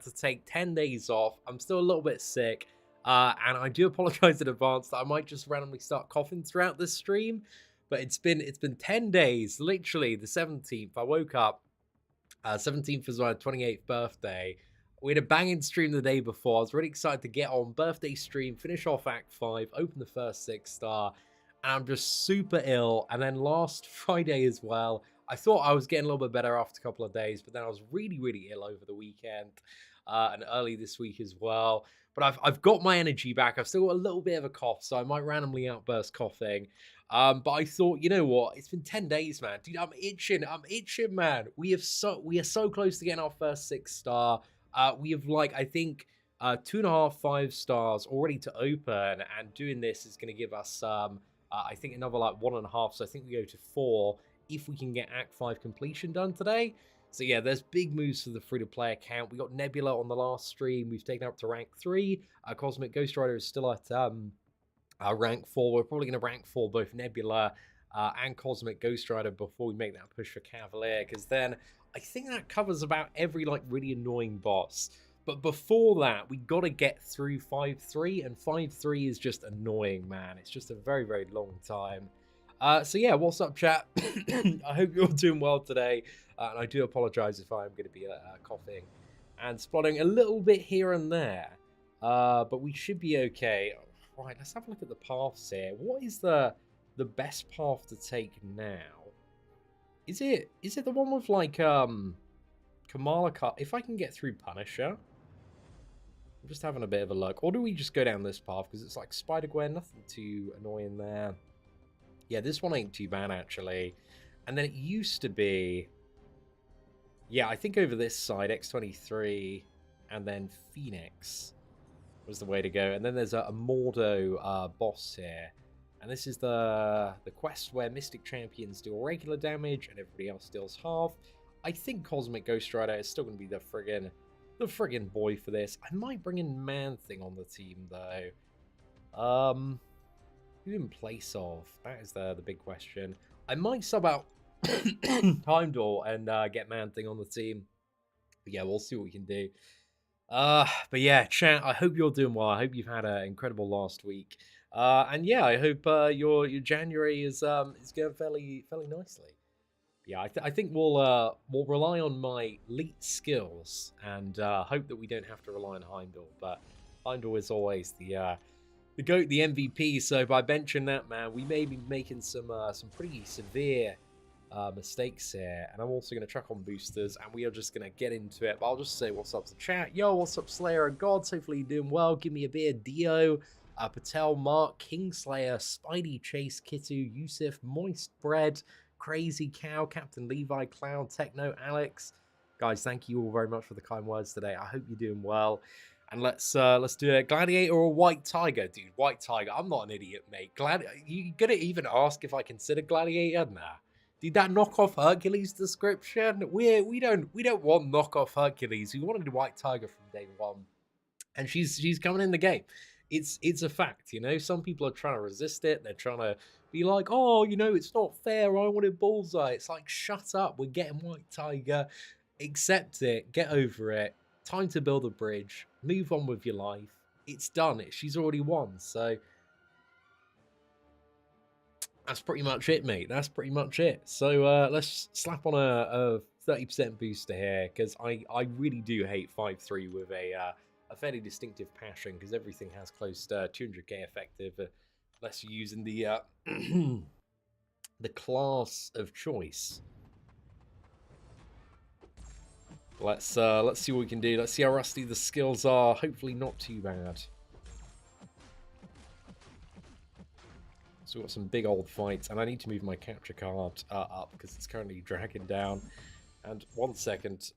to take 10 days off. I'm still a little bit sick. And I do apologize in advance that I might just randomly start coughing throughout this stream. But it's been 10 days, literally the 17th. I woke up. 17th was my 28th birthday. We had a banging stream the day before. I was really excited to get on birthday stream, finish off Act 5, open the first 6-star. And I'm just super ill. And then last Friday as well, I thought I was getting a little bit better after a couple of days, but then I was really, really ill over the weekend and early this week as well. But I've got my energy back. I've still got a little bit of a cough, so I might randomly outburst coughing. But I thought, you know what? It's been 10 days, man. Dude, I'm itching. I'm itching, man. We are so close to getting our first 6-star. We have I think 2.5, 5 stars already to open, and doing this is going to give us I think another 1.5. So I think we go to 4 if we can get Act 5 completion done today. So yeah, there's big moves for the free-to-play account. We got Nebula on the last stream. We've taken up to rank 3. Cosmic Ghost Rider is still at rank 4. We're probably going to rank 4 both Nebula and Cosmic Ghost Rider before we make that push for Cavalier, because then I think that covers about every really annoying boss. But before that, we got to get through 5-3, and 5-3 is just annoying, man. It's just a very, very long time. So yeah, what's up, chat? I hope you're doing well today, and I do apologize if I'm going to be coughing and splotting a little bit here and there, but we should be okay. Right, let's have a look at the paths here. What is the best path to take now? Is it the one with Kamala Cut? If I can get through Punisher, I'm just having a bit of a look. Or do we just go down this path because it's like Spider-Gwen, nothing too annoying there. Yeah, this one ain't too bad, actually. And then it used to be... Yeah, I think over this side, X23, and then Phoenix was the way to go. And then there's a Mordo boss here. And this is the quest where Mystic Champions deal regular damage and everybody else deals half. I think Cosmic Ghost Rider is still going to be the friggin' boy for this. I might bring in Man-Thing on the team, though. Who in place of? That is the big question. I might sub out Heimdall and get Man-Thing on the team. But yeah, we'll see what we can do. But yeah, chat, I hope you're doing well. I hope you've had an incredible last week. And yeah, I hope your January is going fairly nicely. Yeah, I think we'll rely on my elite skills and hope that we don't have to rely on Heimdall. But Heimdall is always the GOAT, the MVP. So by benching that, man, we may be making some pretty severe mistakes here. And I'm also going to chuck on boosters, and we are just going to get into it. But I'll just say what's up to chat. Yo, what's up, Slayer of Gods? Hopefully you're doing well. Give me a beer, Dio, Patel, Mark, Kingslayer, Spidey, Chase, Kitu, Yusuf, Moist Bread, Crazy Cow, Captain Levi, Cloud, Techno, Alex. Guys, thank you all very much for the kind words today. I hope you're doing well. And let's do it. Gladiator or White Tiger? Dude, White Tiger. I'm not an idiot, mate. You gonna even ask if I consider Gladiator? Nah. Did that knock off Hercules description? We don't want knockoff Hercules. We wanted White Tiger from day one. And she's coming in the game. It's a fact, you know. Some people are trying to resist it. They're trying to be like, oh, you know, it's not fair. I wanted Bullseye. It's like, shut up. We're getting White Tiger. Accept it. Get over it. Time to build a bridge. Move on with your life. It's done. She's already won. So that's pretty much it, mate. That's pretty much it. So let's slap on a 30% booster here, because I really do hate 5-3 with a fairly distinctive passion, because everything has close to 200k effective, unless you're using the the class of choice. Let's see what we can do. Let's see how rusty the skills are. Hopefully not too bad. So we've got some big old fights, and I need to move my capture card up because it's currently dragging down. And 1 second.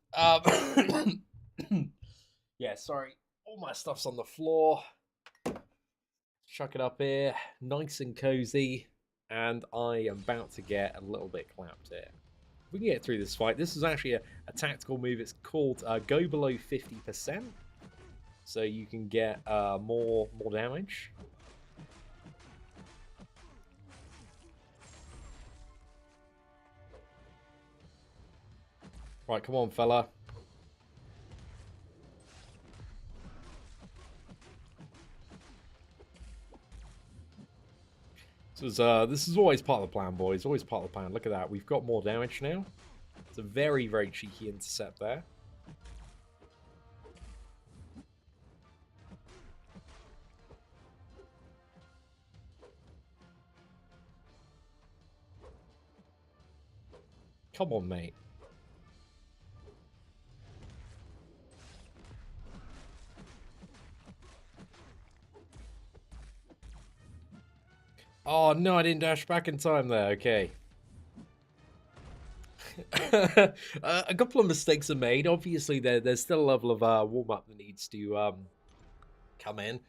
Yeah, sorry. All my stuff's on the floor. Chuck it up here. Nice and cozy. And I am about to get a little bit clapped here. We can get through this fight. This is actually a tactical move. It's called go below 50%. So you can get more damage. Right, come on, fella. This is always part of the plan, boys. Always part of the plan. Look at that. We've got more damage now. It's a very, very cheeky intercept there. Come on, mate. Oh, no, I didn't dash back in time there. Okay. A couple of mistakes are made. Obviously, there's still a level of warm-up that needs to come in.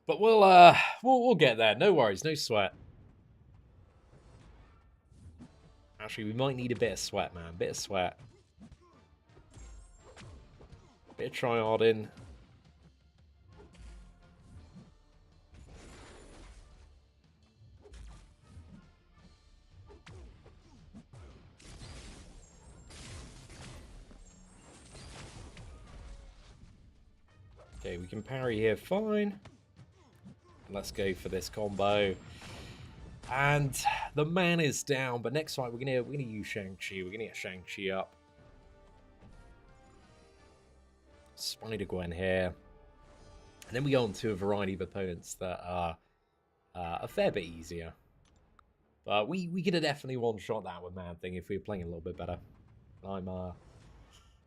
But we'll get there. No worries, no sweat. Actually, we might need a bit of sweat, man. Bit of sweat. Bit of tryharding. Okay, we can parry here, fine. Let's go for this combo. And the man is down, but next fight we're gonna use Shang-Chi. We're gonna get Shang-Chi up. Spider-Gwen here. And then we go on to a variety of opponents that are a fair bit easier. But we could have definitely one-shot that with Man-Thing if we were playing a little bit better. I'm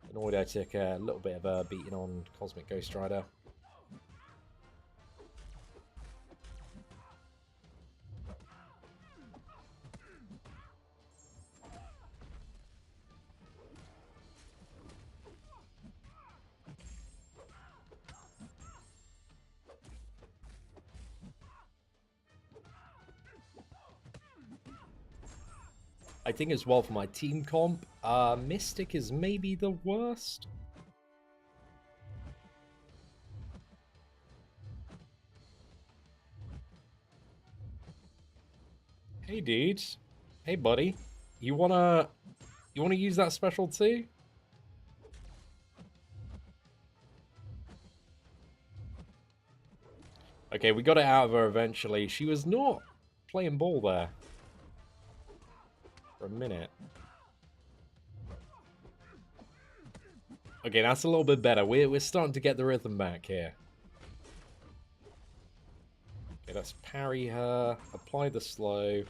annoyed I took a little bit of a beating on Cosmic Ghost Rider. I think as well for my team comp, Mystic is maybe the worst. Hey dude. Hey buddy. You wanna use that special too? Okay, we got it out of her eventually. She was not playing ball there. For a minute. Okay, that's a little bit better. We're starting to get the rhythm back here. Okay, let's parry her, apply the slow,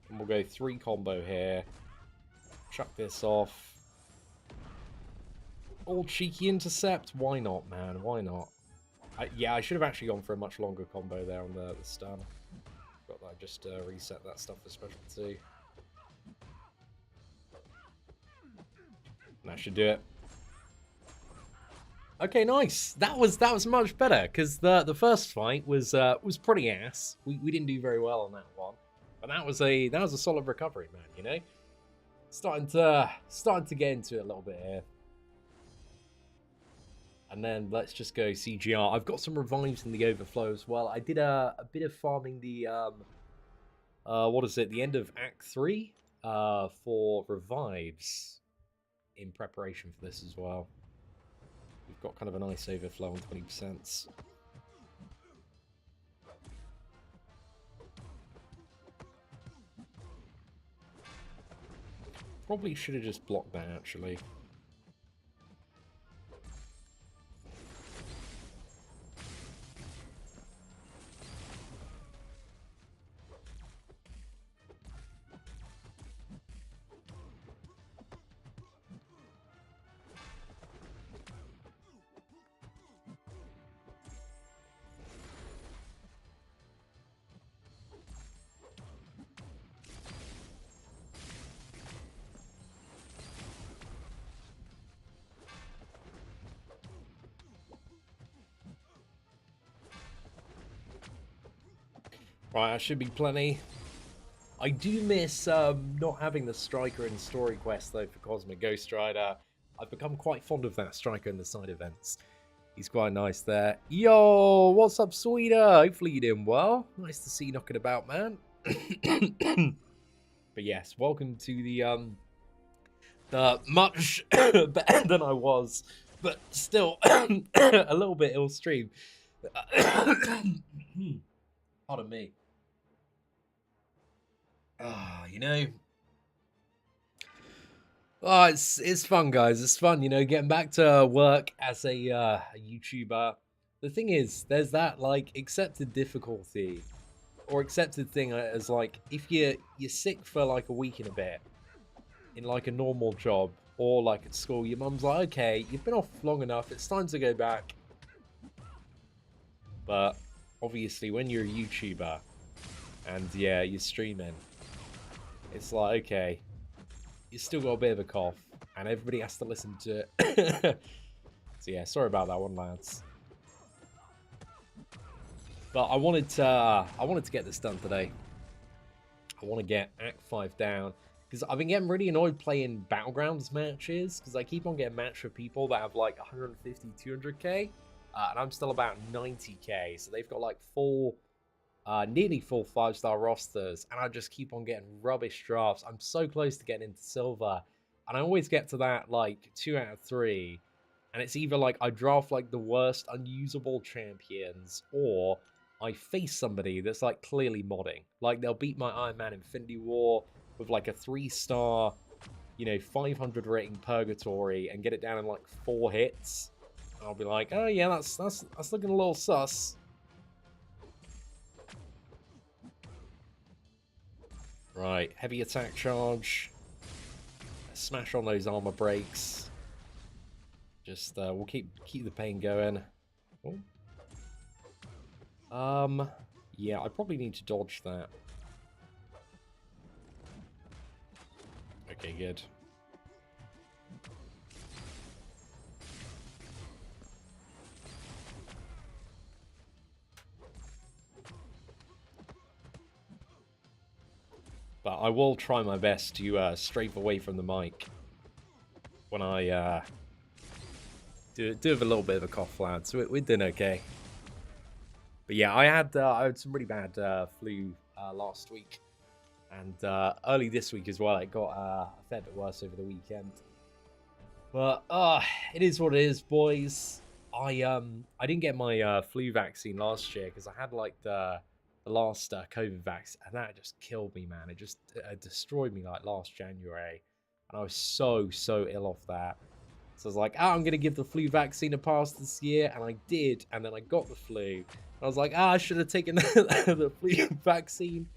and we'll go 3 combo here. Chuck this off. All cheeky intercept. Why not, man? Why not? Yeah, I should have actually gone for a much longer combo there on the stun. Got that. Just reset that stuff for special 2. That should do it. Okay, nice. That was much better because the first fight was pretty ass. We didn't do very well on that one, but that was a solid recovery, man. You know, starting to get into it a little bit here. And then let's just go CGR. I've got some revives in the overflow as well. I did a bit of farming the what is it? The end of Act 3 for revives in preparation for this as well. We've got kind of a nice overflow on 20%. Probably should have just blocked that actually. Right, that should be plenty. I do miss not having the striker in story quest though for Cosmic Ghost Rider. I've become quite fond of that striker in the side events. He's quite nice there. Yo, what's up, sweeter? Hopefully you're doing well. Nice to see you knocking about, man. But yes, welcome to the much better than I was, but still a little bit ill stream. Pardon me. You know, oh, it's fun, guys. It's fun, you know, getting back to work as a YouTuber. The thing is, there's that like accepted difficulty or accepted thing as like if you're sick for like a week and a bit in like a normal job or like at school, your mum's like, okay, you've been off long enough. It's time to go back. But obviously, when you're a YouTuber and yeah, you're streaming, it's like okay, you still got a bit of a cough, and everybody has to listen to it. So yeah, sorry about that one, lads. But I wanted to get this done today. I want to get Act 5 down because I've been getting really annoyed playing Battlegrounds matches because I keep on getting matched with people that have like 150, 200k, and I'm still about 90k. So they've got like nearly full 5-star rosters, and I just keep on getting rubbish drafts. I'm so close to getting into silver, and I always get to that like 2 out of 3, and it's either like I draft like the worst unusable champions, or I face somebody that's like clearly modding. Like they'll beat my Iron Man Infinity War with like a 3-star, you know, 500 rating Purgatory and get it down in like 4 hits. I'll be like, oh yeah, that's looking a little sus. Right, heavy attack charge. Smash on those armor breaks. Just we'll keep the pain going. Oh. Yeah, I probably need to dodge that. Okay, good. But I will try my best to strafe away from the mic when I do have a little bit of a cough, lad. So we're doing okay. But yeah, I had some really bad flu last week, and early this week as well. It got a fair bit worse over the weekend. But it is what it is, boys. I didn't get my flu vaccine last year because I had like the last COVID vaccine, and that just killed me, man. It just destroyed me like last January, and I was so ill off that. So I was like, I'm going to give the flu vaccine a pass this year, and I did, and then I got the flu. I was like, I should have taken the flu vaccine.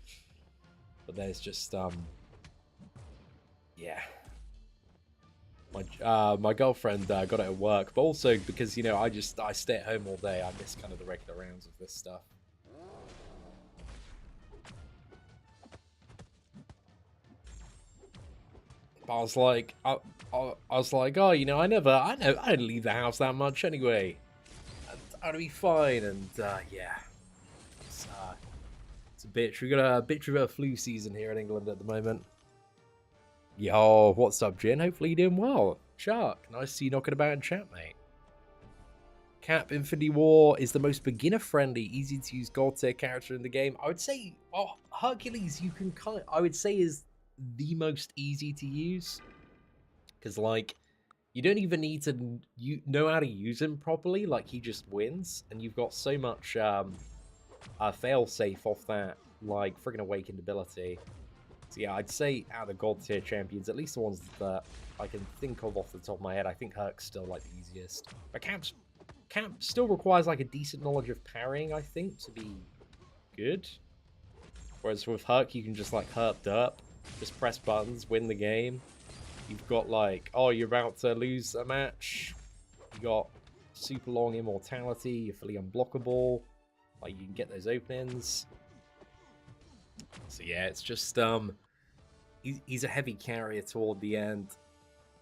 But there's just, yeah. My girlfriend got it at work, but also because, you know, I stay at home all day. I miss kind of the regular rounds of this stuff. But I was like, I was like, oh, you know, I didn't leave the house that much anyway. I'd be fine, and yeah, it's a bitch. We got a bitch of a flu season here in England at the moment. Yo, what's up, Jin? Hopefully you're doing well. Shark, nice to see you knocking about in chat, mate. Cap Infinity War is the most beginner-friendly, easy-to-use gold tier character in the game. I would say, Hercules, you can I would say is the most easy to use, because like you don't even need to know how to use him properly. Like he just wins, and you've got so much fail safe off that like friggin' awakened ability. So yeah, I'd say out of the gold tier champions, at least the ones that I can think of off the top of my head, I think Herc's still like the easiest. But Cap still requires like a decent knowledge of parrying, I think, to be good. Whereas with Herc, you can just like herp derp, just press buttons, win the game. You've got like, oh, you're about to lose a match. You got super long immortality. You're fully unblockable. Like you can get those openings. So yeah, it's just he's a heavy carrier toward the end.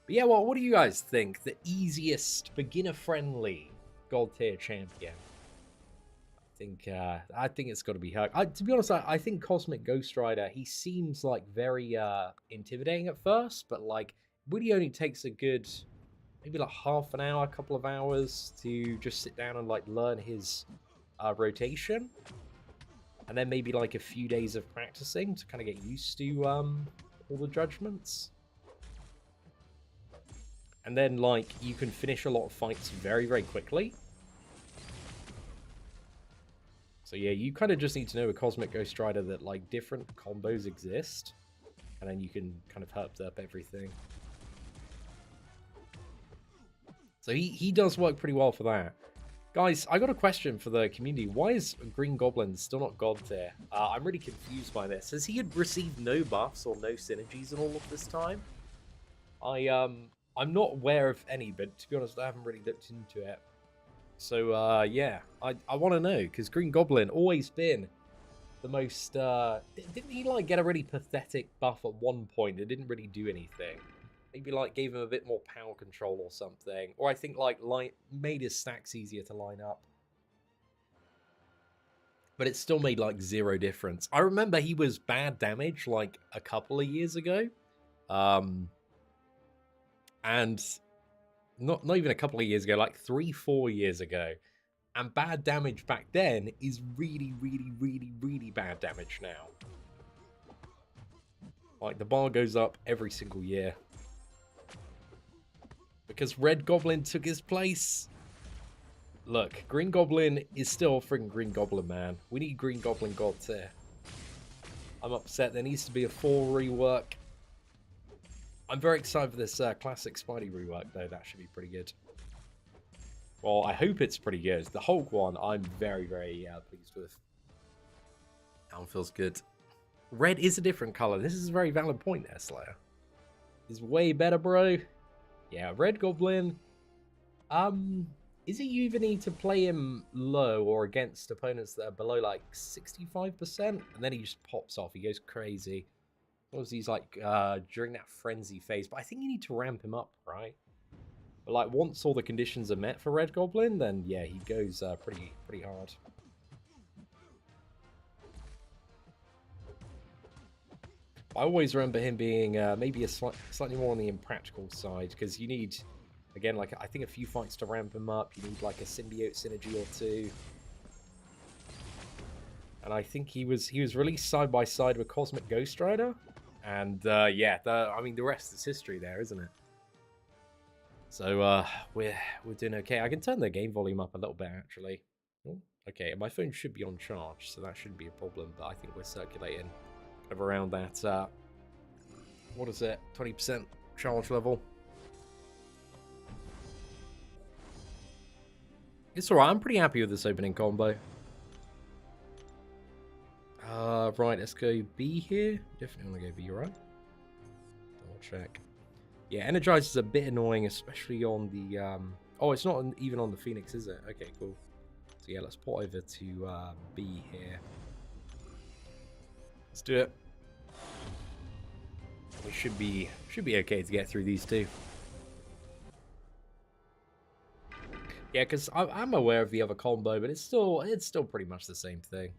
But yeah, well, what do you guys think? The easiest beginner-friendly gold tier champion? I think it's got to be Herc. To be honest, I think Cosmic Ghost Rider, he seems like very intimidating at first, but like really only takes a good maybe like half an hour, a couple of hours to just sit down and like learn his rotation, and then maybe like a few days of practicing to kind of get used to all the judgments. And then like you can finish a lot of fights very quickly. So yeah, you kind of just need to know with Cosmic Ghost Rider that like different combos exist, and then you can kind of herp up everything. So he does work pretty well for that. Guys, I got a question for the community. Why is Green Goblin still not God tier? I'm really confused by this. Has he received no buffs or no synergies in all of this time? I'm not aware of any, but to be honest, I haven't really looked into it. So, yeah, I want to know, because Green Goblin always been the most, didn't he, like, get a really pathetic buff at one point? It didn't really do anything. Maybe, like, gave him a bit more power control or something. Or I think, like, made his stacks easier to line up. But it still made, like, zero difference. I remember he was bad damage, like, a couple of years ago. And not even a couple of years ago, like 3-4 years ago. And bad damage back then is really, really, really, really bad damage now. Like, the bar goes up every single year. Because Red Goblin took his place. Look, Green Goblin is still friggin' Green Goblin, man. We need Green Goblin God tier. I'm upset. There needs to be a 4 rework. I'm very excited for this classic Spidey rework, though. That should be pretty good. Well, I hope it's pretty good. The Hulk one, I'm very, very pleased with. That one feels good. Red is a different color. This is a very valid point there, Slayer. It's way better, bro. Yeah, Red Goblin. Is it you even need to play him low or against opponents that are below like 65%? And then he just pops off. He goes crazy. Obviously, he's like during that frenzy phase, but I think you need to ramp him up, right? But like once all the conditions are met for Red Goblin, then yeah, he goes pretty hard. I always remember him being maybe a slightly more on the impractical side, because you need, again, like I think a few fights to ramp him up. You need like a symbiote synergy or two. And I think he was released side by side with Cosmic Ghost Rider. And yeah, I mean the rest is history there, isn't it? So we're doing okay. I can turn the game volume up a little bit actually. Oh, okay, my phone should be on charge, so that shouldn't be a problem. But I think we're circulating kind of around that. What is it? 20% charge level. It's alright. I'm pretty happy with this opening combo. Right, let's go B here. Definitely want to go B, right? Double check. Yeah, Energize is a bit annoying, especially on the... Oh, it's not even on the Phoenix, is it? Okay, cool. So yeah, let's port over to B here. Let's do it. We should be okay to get through these two. Yeah, because I'm aware of the other combo, but it's still pretty much the same thing.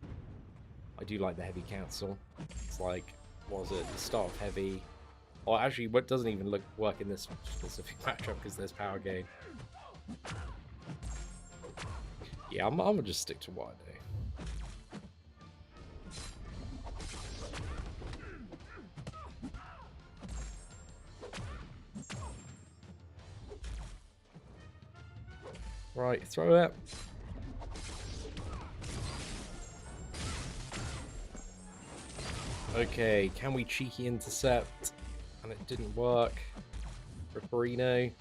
I do like the heavy cancel. It's like, what was it? The start of heavy. Or actually, what doesn't even work in this specific matchup because there's power gain. Yeah, I'm gonna just stick to what I do. Right, throw it. Okay, can we cheeky intercept? And it didn't work. Ripperino.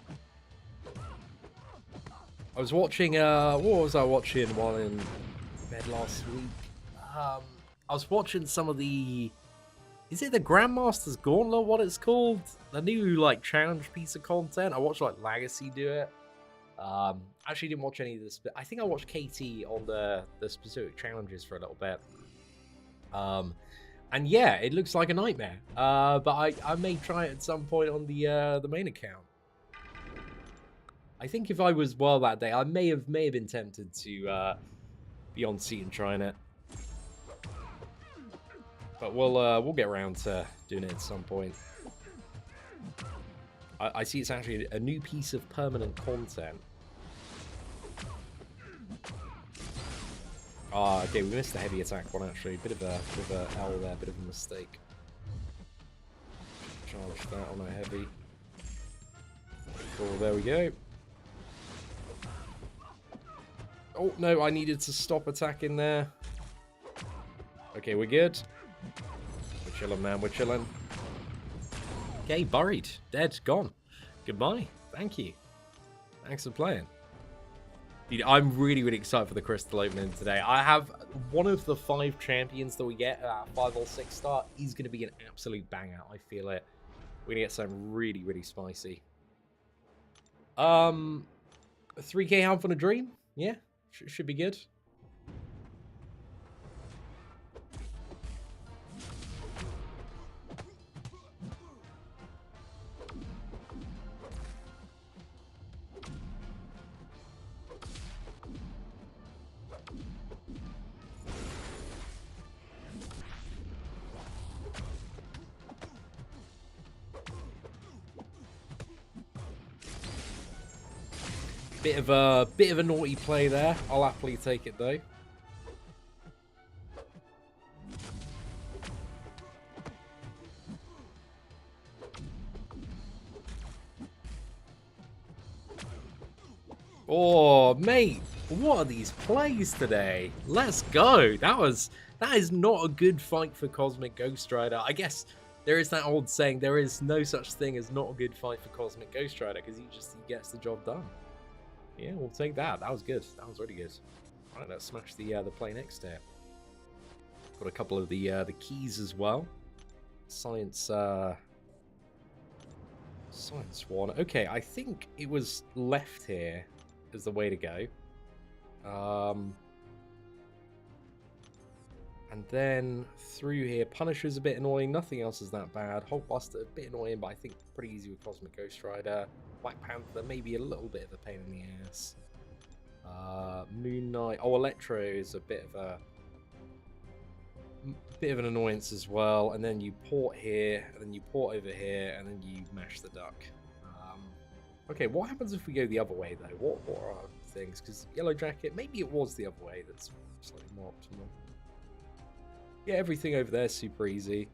I was watching, what was I watching while in bed last week? I was watching some of the... Is it the Grandmaster's Gauntlet, what it's called? The new, like, challenge piece of content. I watched, like, Legacy do it. Actually didn't watch any of this, but I think I watched KT on the specific challenges for a little bit. And yeah, it looks like a nightmare. But I may try it at some point on the main account. I think if I was well that day, I may have been tempted to be on Seatin trying it. But we'll get around to doing it at some point. I see it's actually a new piece of permanent content. Ah, okay, we missed the heavy attack one actually. Bit of a L there, bit of a mistake. Charge that on a heavy. Cool, there we go. Oh no, I needed to stop attacking there. Okay, we're good. We're chilling, man. We're chilling. Okay, buried. Dead. Gone. Goodbye. Thank you. Thanks for playing. Dude, I'm really, really excited for the crystal opening today. I have one of the 5 champions that we get at 5 or 6 star. He's going to be an absolute banger. I feel it. We're going to get something really, really spicy. 3k Half on a Dream? Yeah, should be good. Bit of a naughty play there. I'll happily take it though. Oh, mate, what are these plays today? Let's go. That is not a good fight for Cosmic Ghost Rider. I guess there is that old saying, there is no such thing as not a good fight for Cosmic Ghost Rider, because he gets the job done. Yeah, we'll take that. That was good. That was really good. All right, let's smash the play next here. Got a couple of the keys as well. Science one. Okay, I think it was left here is the way to go. And then through here, Punisher's a bit annoying. Nothing else is that bad. Hulkbuster a bit annoying, but I think pretty easy with Cosmic Ghost Rider. Black Panther, maybe a little bit of a pain in the ass. Moon Knight. Oh, Electro is a bit of an annoyance as well. And then you port here, and then you port over here, and then you mash the duck. Okay, what happens if we go the other way though? What are our things? Because Yellow Jacket, maybe it was the other way. That's slightly more optimal. Yeah, everything over there is super easy.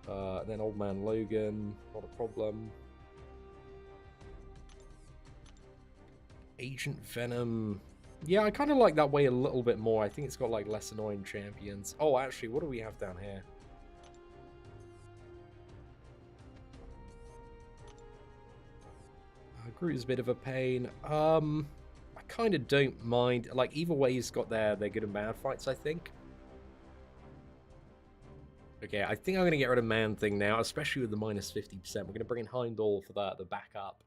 And then Old Man Logan, not a problem. Agent Venom. Yeah, I kind of like that way a little bit more. I think it's got like less annoying champions. Oh, actually, what do we have down here? Groot is a bit of a pain. I kind of don't mind. Like, either way, he's got their good and bad fights, I think. Okay, I think I'm going to get rid of Man-Thing now, especially with the minus 50%. We're going to bring in Heimdall for the backup.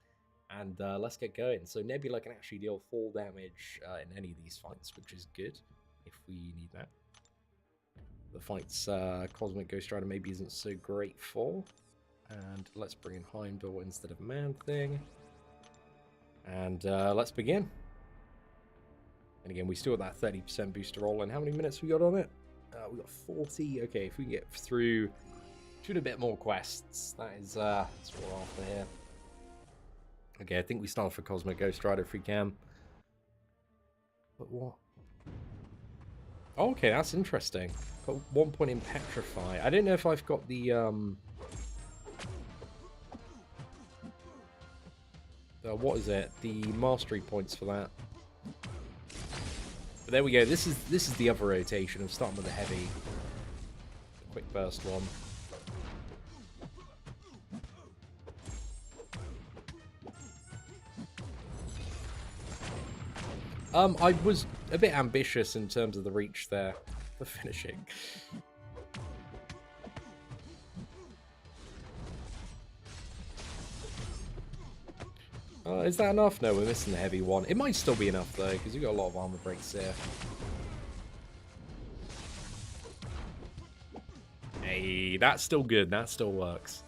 And let's get going. So Nebula can actually deal 4 damage in any of these fights, which is good if we need that. The fights Cosmic Ghost Rider maybe isn't so great for. And let's bring in Heimdall instead of Man-Thing. And let's begin. And again, we still got that 30% booster roll. And how many minutes we got on it? We got 40. Okay, if we can get through a bit more quests, that's what we're after here. Okay, I think we start for Cosmic Ghost Rider if we can. But what? Oh, okay, that's interesting. Got 1 point in Petrify. I don't know if I've got the what is it? The mastery points for that. But there we go. This is the other rotation of starting with the heavy, the quick burst one. I was a bit ambitious in terms of the reach there, the finishing. Is that enough? No, we're missing the heavy one. It might still be enough, though, because we've got a lot of armor breaks here. Hey, that's still good. That still works.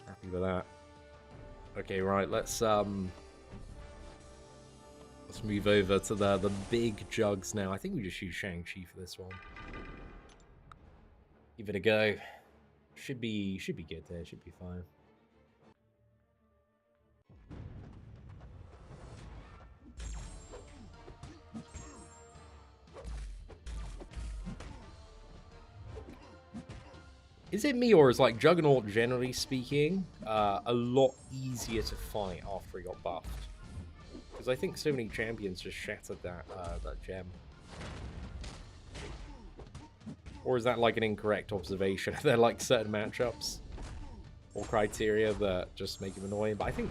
Happy with that. Okay, right, let's move over to the big jugs now. I think we just use Shang-Chi for this one. Give it a go. Should be good there. Should be fine. Is it me, or is, like, Juggernaut, generally speaking, a lot easier to fight after he got buffed? Because I think so many champions just shattered that gem. Or is that like an incorrect observation? Are there like certain matchups or criteria that just make him annoying? But I think,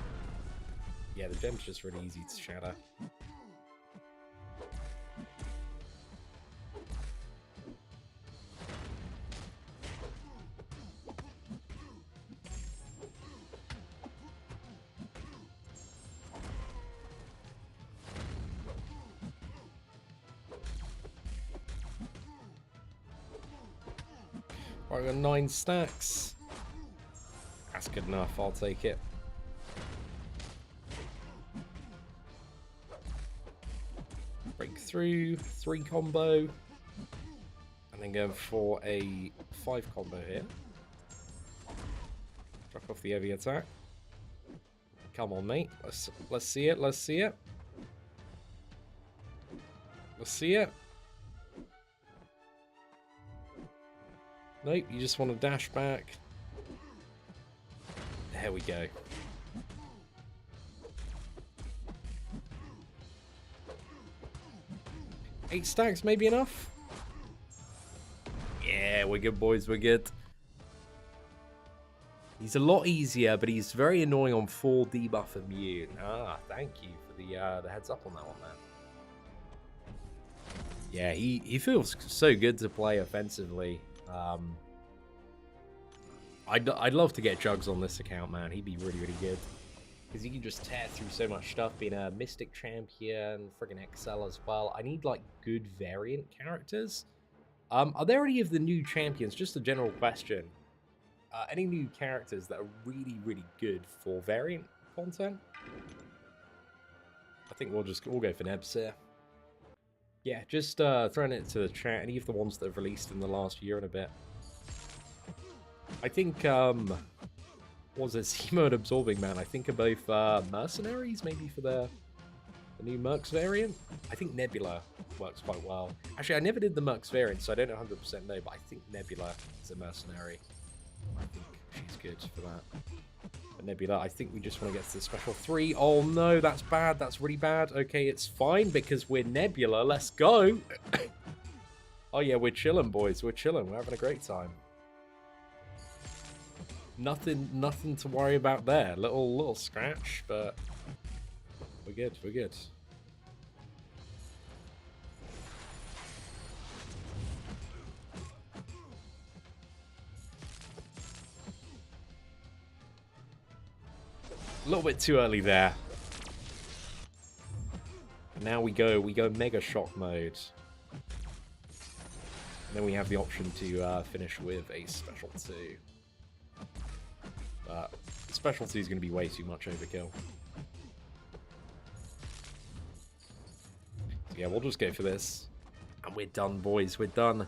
yeah, the gem's just really easy to shatter. Right, I got 9 stacks. That's good enough, I'll take it. Break through, 3 combo. And then going for a 5 combo here. Drop off the heavy attack. Come on, mate. Let's see it, let's see it. Let's see it. Nope, you just want to dash back. There we go. Eight stacks, maybe enough? Yeah, we're good, boys, we're good. He's a lot easier, but he's very annoying on 4 debuff immune. Ah, thank you for the heads up on that one, man. Yeah, he feels so good to play offensively. I'd love to get Jugs on this account, man. He'd be really, really good. Because he can just tear through so much stuff, being a Mystic Champion, friggin' Excel as well. I need, like, good variant characters. Are there any of the new champions, just a general question, any new characters that are really, really good for variant content? I think we'll go for Nebs here. Yeah, just throwing it to the chat, any of the ones that have released in the last year and a bit. I think, what was it, Seatin Absorbing Man, I think are both mercenaries, maybe for the new Mercs variant. I think Nebula works quite well. Actually, I never did the Mercs variant, so I don't 100% know, but I think Nebula is a mercenary. I think she's good for that. But Nebula, I think we just want to get to the special 3. Oh no, that's bad, that's really bad. Okay, it's fine because we're Nebula, let's go. Oh yeah, we're chilling, boys, we're chilling, we're having a great time. Nothing to worry about there. Little scratch, but we're good, we're good. A little bit too early there. Now we go Mega Shock mode. And then we have the option to finish with a Special 2. But Special 2 is going to be way too much overkill. So yeah, we'll just go for this. And we're done, boys. We're done.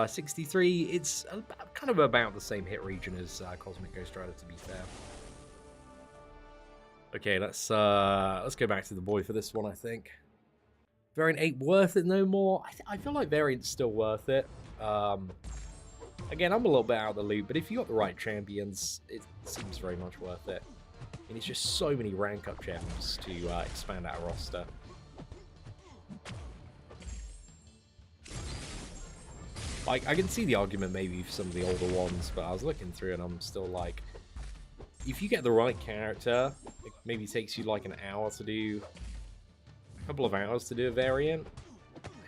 63, it's kind of about the same hit region as Cosmic Ghost Rider, to be fair. Okay, let's go back to the boy for this one, I think. Variant 8 worth it no more? I feel like Variant's still worth it. Again, I'm a little bit out of the loop, but if you got the right champions, it seems very much worth it. And it's just so many rank up gems to expand our roster. Like, I can see the argument maybe for some of the older ones, but I was looking through and I'm still like, if you get the right character, it maybe takes you like an hour to do, a couple of hours to do a variant.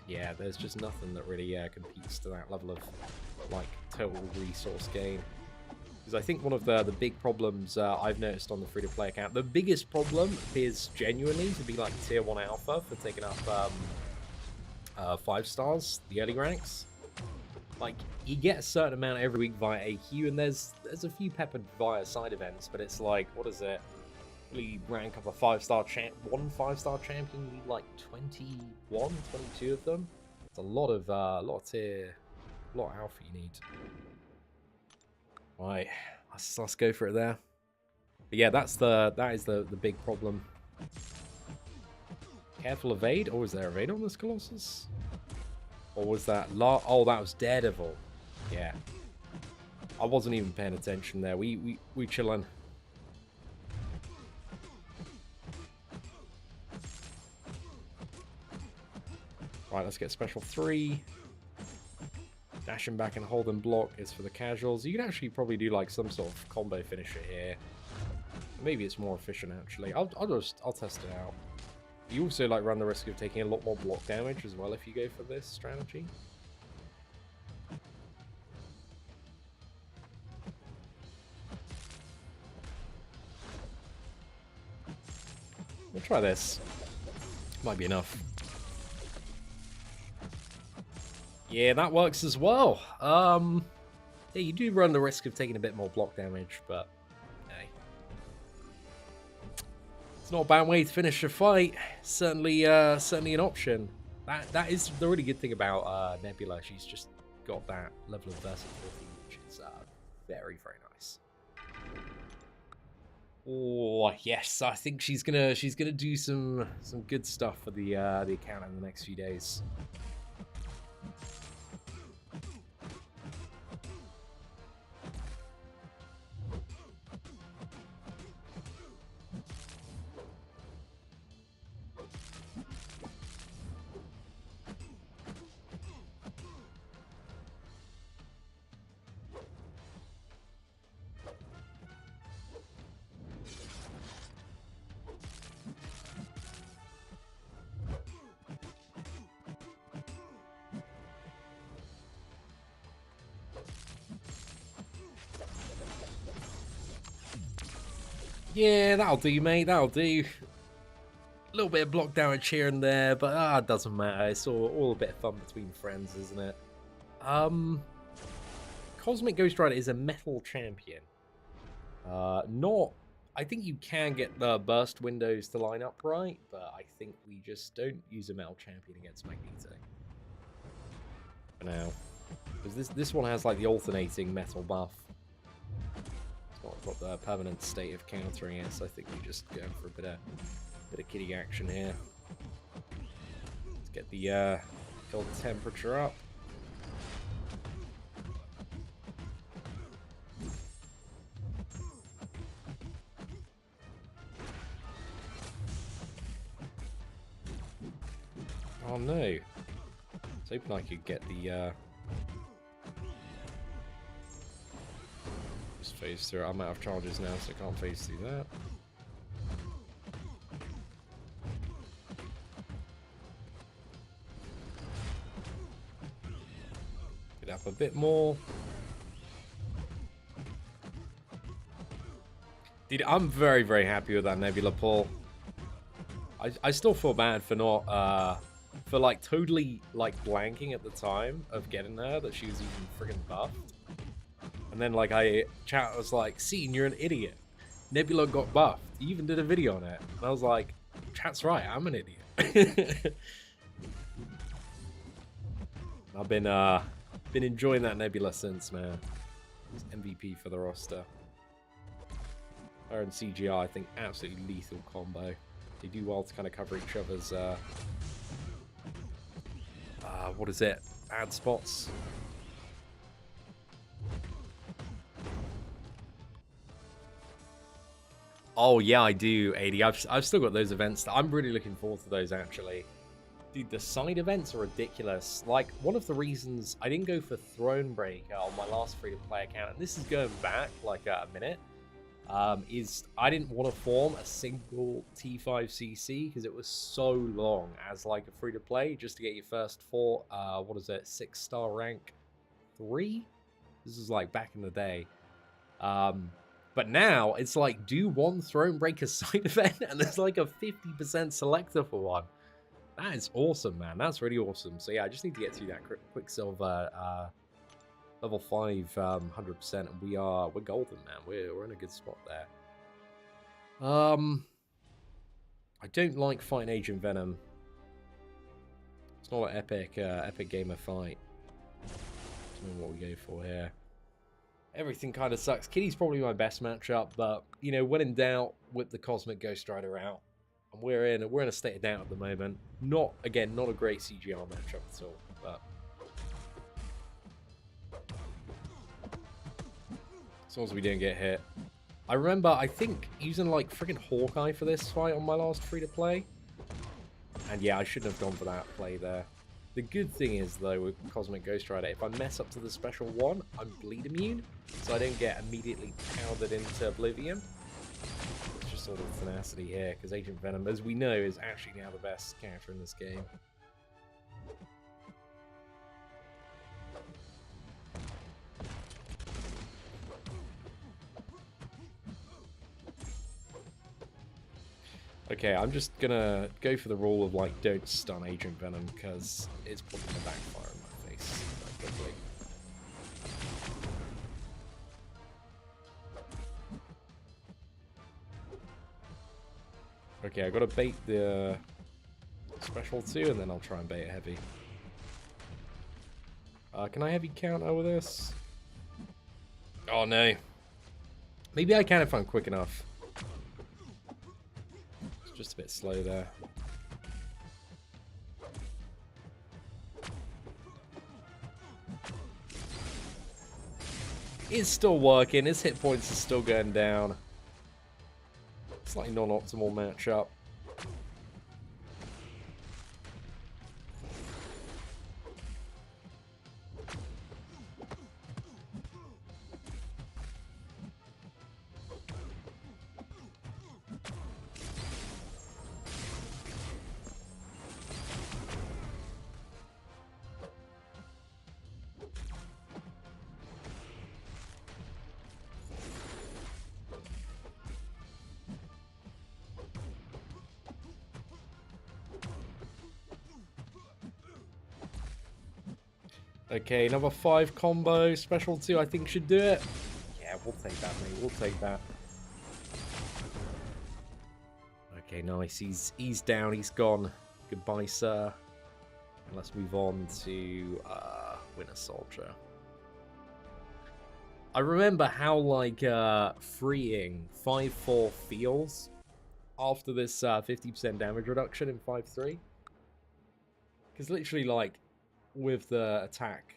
Yeah, there's just nothing that really competes to that level of like total resource gain. Because I think one of the big problems I've noticed on the free-to-play account, the biggest problem appears genuinely to be like tier 1 alpha for taking up 5 stars, the early ranks. Like, you get a certain amount every week via AQ, and there's a few peppered via side events, but it's like, what is it? Really rank up a 5-star one 5-star champion, you need like 21, 22 of them. It's a lot of alpha you need. Right, let's go for it there. But yeah, that is the big problem. Careful evade, or is there evade on this Colossus? Or was that oh, that was Daredevil. Yeah. I wasn't even paying attention there. We chillin'. Right, let's get special 3. Dashing back and holding block is for the casuals. You can actually probably do like some sort of combo finisher here. Maybe it's more efficient actually. I'll test it out. You also like run the risk of taking a lot more block damage as well if you go for this strategy. We'll try this. Might be enough. Yeah, that works as well. Yeah, you do run the risk of taking a bit more block damage, but hey. It's not a bad way to finish a fight. Certainly an option. That is the really good thing about Nebula. She's just got that level of versatility, which is very, very nice. Oh yes, I think she's gonna do some good stuff for the account in the next few days. Yeah, that'll do, mate. That'll do. A little bit of block damage here and there, but it doesn't matter. It's all a bit of fun between friends, isn't it? Cosmic Ghost Rider is a metal champion. I think you can get the burst windows to line up right, but I think we just don't use a metal champion against Magneto for now, because this one has like the alternating metal buff. Got the permanent state of countering it, so I think we're just going for a bit of kitty action here. Let's get the cold temperature up. Oh no! I was hoping I could get the phase through. I'm out of charges now, so I can't phase through that. Get up a bit more. Dude, I'm very, very happy with that Nebula pull. I still feel bad for not, for like totally like blanking at the time of getting her, that she was even friggin' buffed. And then, like, chat was like, Seatin, you're an idiot. Nebula got buffed. You even did a video on it. And I was like, chat's right, I'm an idiot. I've been enjoying that Nebula since, man. He's MVP for the roster. Her and CGI, I think, absolutely lethal combo. They do well to kind of cover each other's, what is it? Bad spots. Oh yeah, I do, 80. I've still got those events. I'm really looking forward to those, actually. Dude, the side events are ridiculous. Like, one of the reasons I didn't go for Thronebreaker on my last free-to-play account, and this is going back like a minute, is I didn't want to form a single T5CC because it was so long as like a free-to-play just to get your first 6-star rank 3. This is like back in the day. But now, it's like, do one Thronebreaker side event, and there's like a 50% selector for one. That is awesome, man. That's really awesome. So yeah, I just need to get through that Quicksilver level 5 100%, and we're golden, man. We're in a good spot there. I don't like fighting Agent Venom. It's not an epic gamer fight. I don't know what we go for here. Everything kind of sucks. Kitty's probably my best matchup, but you know, when in doubt, whip the Cosmic Ghost Rider out. And we're in a state of doubt at the moment. Not a great CGR matchup at all, but as long as we don't get hit. I remember, I think, using like freaking Hawkeye for this fight on my last free-to-play. And yeah, I shouldn't have gone for that play there. The good thing is, though, with Cosmic Ghost Rider, if I mess up to the special one, I'm bleed immune, so I don't get immediately pounded into oblivion. It's just sort of tenacity here, because Agent Venom, as we know, is actually now the best character in this game. Okay, I'm just gonna go for the rule of, like, don't stun Agent Venom, because it's probably gonna backfire in my face quite quickly. Okay, I gotta bait the special 2, and then I'll try and bait a heavy. Can I heavy counter with this? Oh, no. Maybe I can if I'm quick enough. Just a bit slow there. It's still working. His hit points are still going down. Slightly non-optimal matchup. Okay, number 5 combo, special 2 I think should do it. Yeah, we'll take that, mate, we'll take that. Okay, nice, he's down, he's gone. Goodbye, sir. And let's move on to Winter Soldier. I remember how, like, freeing 5-4 feels after this 50% damage reduction in 5-3. Because literally, like, with the attack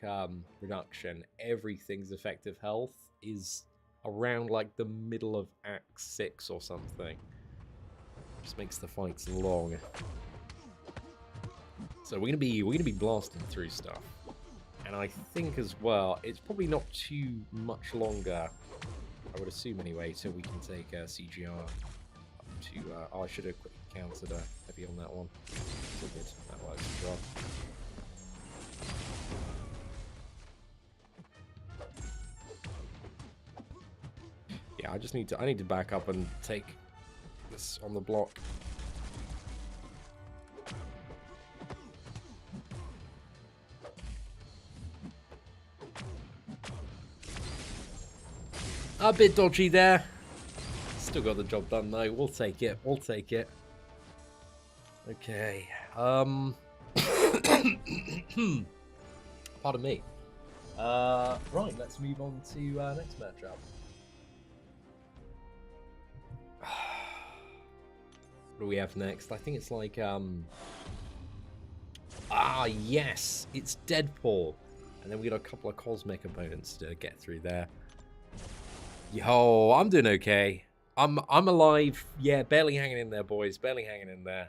reduction, everything's effective health is around like the middle of Act 6 or something. Just makes the fights long. So we're gonna be blasting through stuff, and I think as well it's probably not too much longer. I would assume anyway, so we can take CGR up to. Oh, I should have quickly countered a heavy on that one. So good, that works as well. Yeah, I need to back up and take this on the block. A bit dodgy there. Still got the job done though. We'll take it. We'll take it. Okay. Pardon me. Right, let's move on to next matchup. What do we have next? I think it's like, yes! It's Deadpool! And then we got a couple of cosmic opponents to get through there. Yo, I'm doing okay. I'm alive. Yeah, barely hanging in there, boys. Barely hanging in there.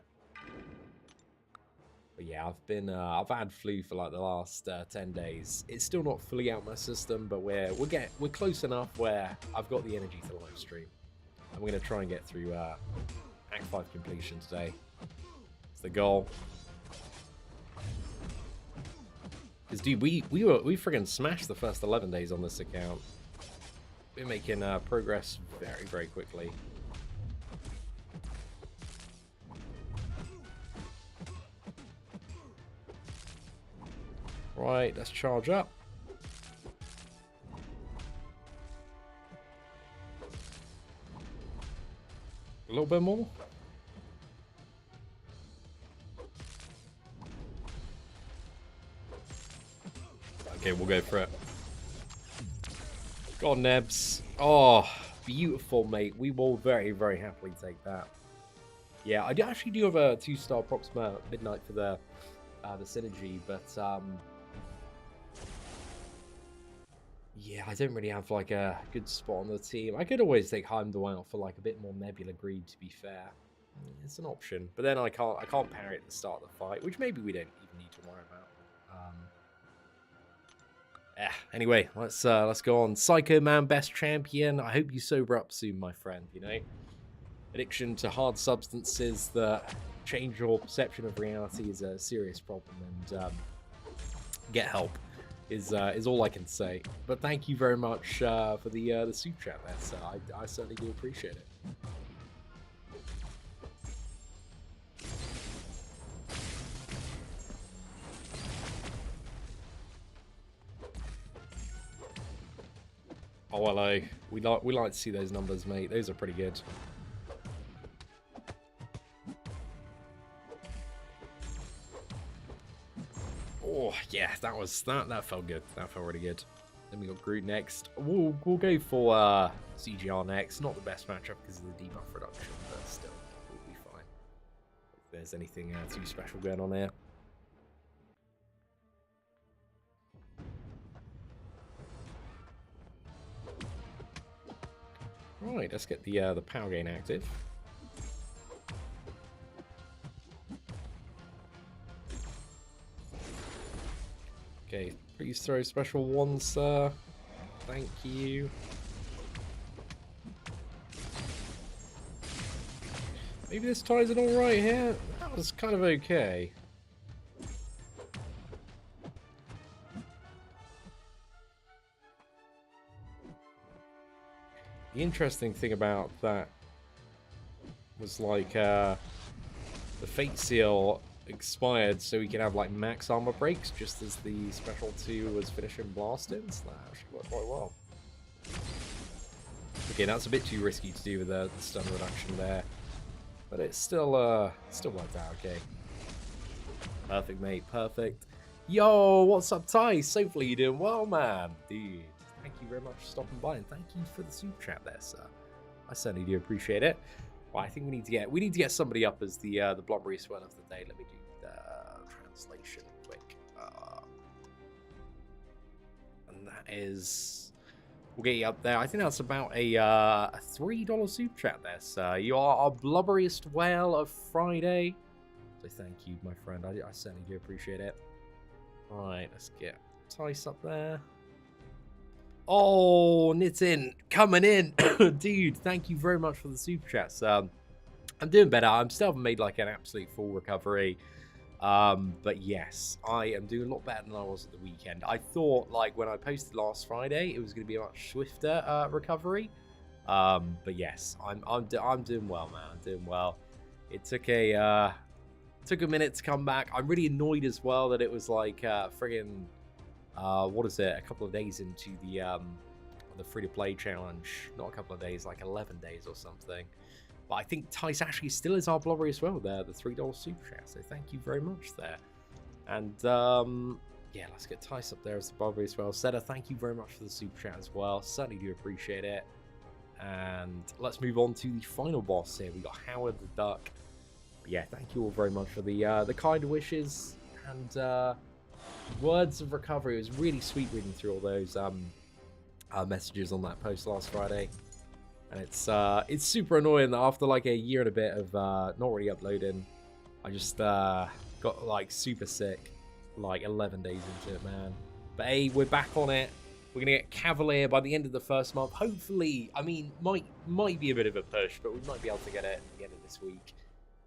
But yeah, I've had flu for like the last 10 days. It's still not fully out my system, but we're close enough where I've got the energy to live stream. I'm gonna try and get through Act 5 completion today. It's the goal. Because dude, we friggin' smashed the first 11 days on this account. We're making progress very, very quickly. Right, let's charge up. A little bit more. Okay, we'll go for it. Go on, Nebs. Oh, beautiful, mate. We will very, very happily take that. Yeah, I actually do have a 2-star Proxima Midnight for the synergy, but yeah, I don't really have like a good spot on the team. I could always take Heimdall out for like a bit more Nebula greed, to be fair. It's an option, but then I can't parry at the start of the fight, which maybe we don't even need to worry about. Anyway, let's go on. Psycho Man, best champion. I hope you sober up soon, my friend. You know, addiction to hard substances that change your perception of reality is a serious problem, and get help is all I can say. But thank you very much for the super chat there, so I certainly do appreciate it. Oh, hello. We like to see those numbers, mate. Those are pretty good. Oh yeah, that felt good. That felt really good. Then we got Groot next. We'll go for CGR next. Not the best matchup because of the debuff reduction, but still, we'll be fine. If there's anything too special going on here. Right, let's get the power gain active. Okay, please throw special ones, sir. Thank you. Maybe this ties it all right here. That was kind of okay. The interesting thing about that was like the Fate Seal expired, so we can have like max armor breaks just as the special 2 was finishing blasting. So that actually worked quite well. Okay, that's a bit too risky to do with the stun reduction there, but it still worked out okay. Perfect, mate. Perfect. Yo, what's up, Tice? Hopefully you're doing well, man. Dude, thank you very much for stopping by, and thank you for the super chat there, sir. I certainly do appreciate it. Well, I think we need to get somebody up as the Blobbery Swell of the day. Let me do the translation quick. And that is, we'll get you up there. I think that's about a $3 super chat there, sir. You are our blubberiest whale of Friday. So thank you, my friend. I certainly do appreciate it. Right, let's get Tice up there. Oh, Nitin, coming in. Dude, thank you very much for the super chats. I'm doing better. I'm still haven't made like an absolute full recovery. But yes, I am doing a lot better than I was at the weekend. I thought like when I posted last Friday, it was going to be a much swifter recovery. But yes, I'm doing well, man. I'm doing well. It took a minute to come back. I'm really annoyed as well that it was like friggin' what is it? A couple of days into the free-to-play challenge. Not a couple of days, like 11 days or something. But I think Tice actually still is our blobbery as well there, the $3 super chat. So thank you very much there. And yeah, let's get Tice up there as the blobbery as well. Seta, thank you very much for the super chat as well. Certainly do appreciate it. And let's move on to the final boss here. We got Howard the Duck. But yeah, thank you all very much for the kind wishes and words of recovery. It was really sweet reading through all those messages on that post last Friday. And it's super annoying that after like a year and a bit of not really uploading, I just got like super sick like 11 days into it, man. But hey, we're back on it. We're gonna get Cavalier by the end of the first month. Hopefully, I mean, might be a bit of a push, but we might be able to get it at the end of this week.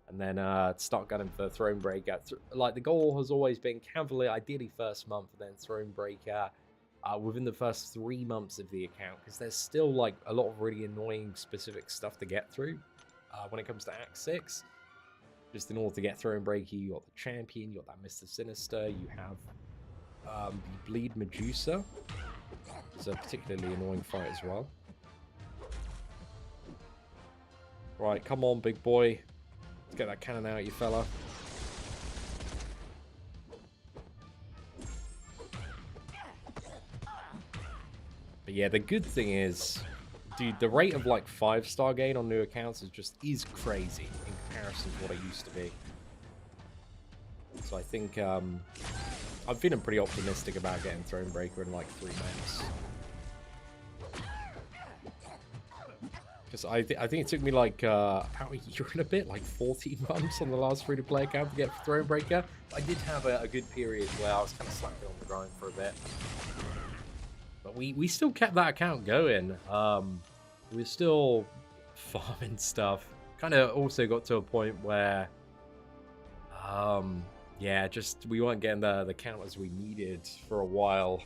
And then start gunning for Thronebreaker. Like the goal has always been Cavalier, ideally first month, and then Thronebreaker within the first 3 months of the account, because there's still like a lot of really annoying specific stuff to get through when it comes to Act 6. Just in order to get Thronebreaker, you got the champion, you got that Mr. Sinister, you have the Bleed Medusa. It's a particularly annoying fight as well. Right, come on, big boy. Let's get that cannon out, you fella. But yeah, the good thing is, dude, the rate of like 5-star gain on new accounts is crazy in comparison to what it used to be. So I think I'm feeling pretty optimistic about getting Thronebreaker in like 3 months. Because I think it took me like about a year and a bit, like 14 months on the last free-to-play account to get Thronebreaker. I did have a good period where I was kind of slacking on the grind for a bit. But we still kept that account going. We're still farming stuff. Kind of also got to a point where, yeah, just we weren't getting the counters we needed for a while.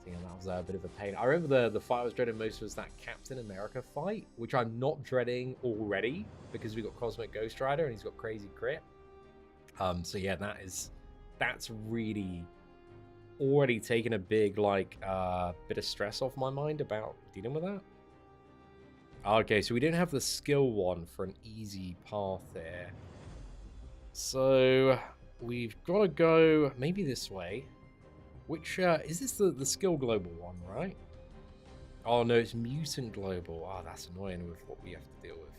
Yeah, that was a bit of a pain. I remember the fight I was dreading most was that Captain America fight, which I'm not dreading already because we got Cosmic Ghost Rider and he's got crazy crit. So yeah, that's really already taken a big like bit of stress off my mind about dealing with that. Okay, so we didn't have the skill one for an easy path there. So we've got to go maybe this way. Which, is this the skill global one, right? Oh no, it's mutant global. Oh, that's annoying with what we have to deal with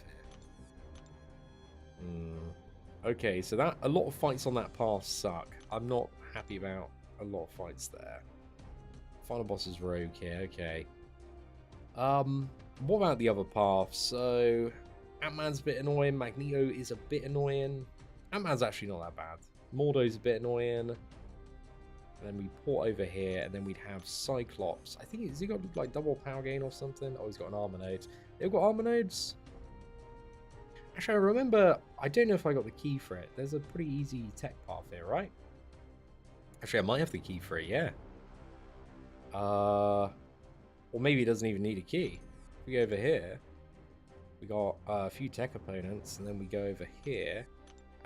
here. Okay, so that a lot of fights on that path suck. I'm not happy about a lot of fights there. Final boss is rogue here, okay. What about the other path? So, Ant-Man's a bit annoying, Magneto is a bit annoying. Ant-Man's actually not that bad. Mordo's a bit annoying. And then we port over here, and then we'd have Cyclops. I think, has he got like double power gain or something? Oh, he's got an armor node. They've got armor nodes? Actually, I remember, I don't know if I got the key for it. There's a pretty easy tech path here, right? Actually, I might have the key for it, yeah. Or maybe it doesn't even need a key. If we go over here, we got a few tech opponents, and then we go over here.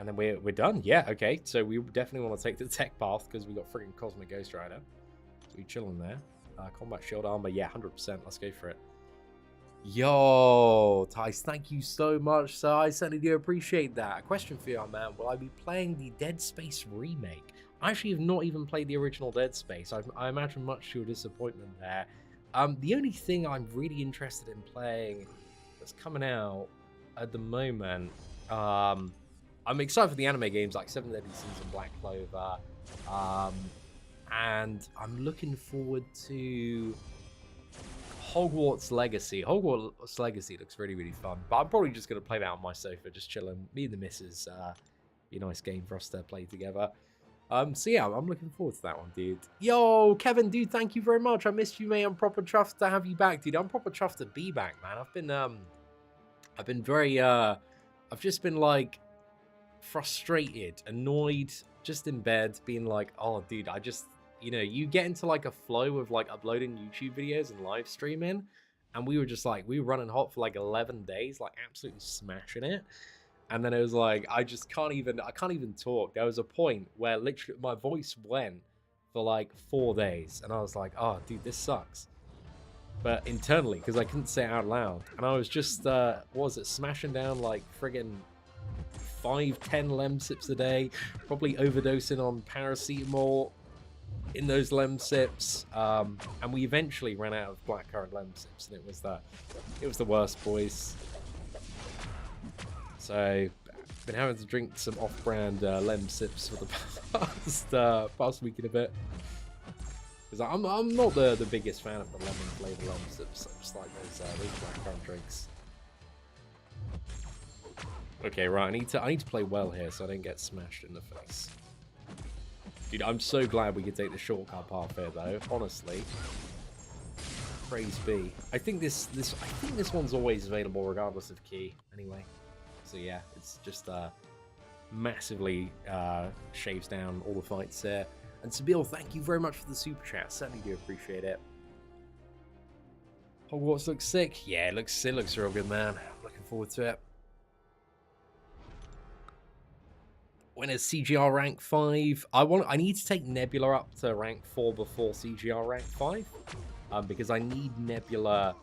And then we're done. Yeah, okay. So we definitely want to take the tech path because we got freaking Cosmic Ghost Rider. So we chilling there. Combat shield armor. Yeah, 100%. Let's go for it. Yo, Tice, thank you so much, sir. I certainly do appreciate that. A question for you, man. Will I be playing the Dead Space remake? I actually have not even played the original Dead Space. I imagine much to your disappointment there. The only thing I'm really interested in playing that's coming out at the moment, I'm excited for the anime games like 7 Deadly Sins and Black Clover. And I'm looking forward to Hogwarts Legacy. Hogwarts Legacy looks really, really fun. But I'm probably just going to play that on my sofa, just chilling. Me and the missus. Be a nice game for us to play together. So yeah, I'm looking forward to that one, dude. Yo, Kevin, dude, thank you very much. I missed you, mate. I'm proper chuffed to have you back, dude. I'm proper chuffed to be back, man. I've been very, I've just been like, frustrated, annoyed, just in bed, being like, oh dude, I just, you know, you get into like a flow of like uploading YouTube videos and live streaming, and we were just like, we were running hot for like 11 days, like absolutely smashing it. And then it was like, I can't even talk. There was a point where literally my voice went for like 4 days, and I was like, oh dude, this sucks. But internally, because I couldn't say it out loud, and I was just what was it, smashing down like friggin' 5-10 lem sips a day, probably overdosing on paracetamol in those lem sips, and we eventually ran out of blackcurrant lem sips, and it was the worst, boys. So been having to drink some off-brand lem sips for the past week and a bit, because I'm not the biggest fan of the lemon flavor lem sips. I just like those blackcurrant drinks. Okay, right, I need to play well here so I don't get smashed in the face. Dude, I'm so glad we could take the shortcut path here though, honestly. Praise be. I think this one's always available regardless of key, anyway. So yeah, it's just massively shaves down all the fights there. And Sabil, thank you very much for the super chat. Certainly do appreciate it. Hogwarts looks sick. Yeah, it looks real good, man. I'm looking forward to it. When it's CGR rank 5, I need to take Nebula up to rank 4 before CGR rank 5, because I need Nebula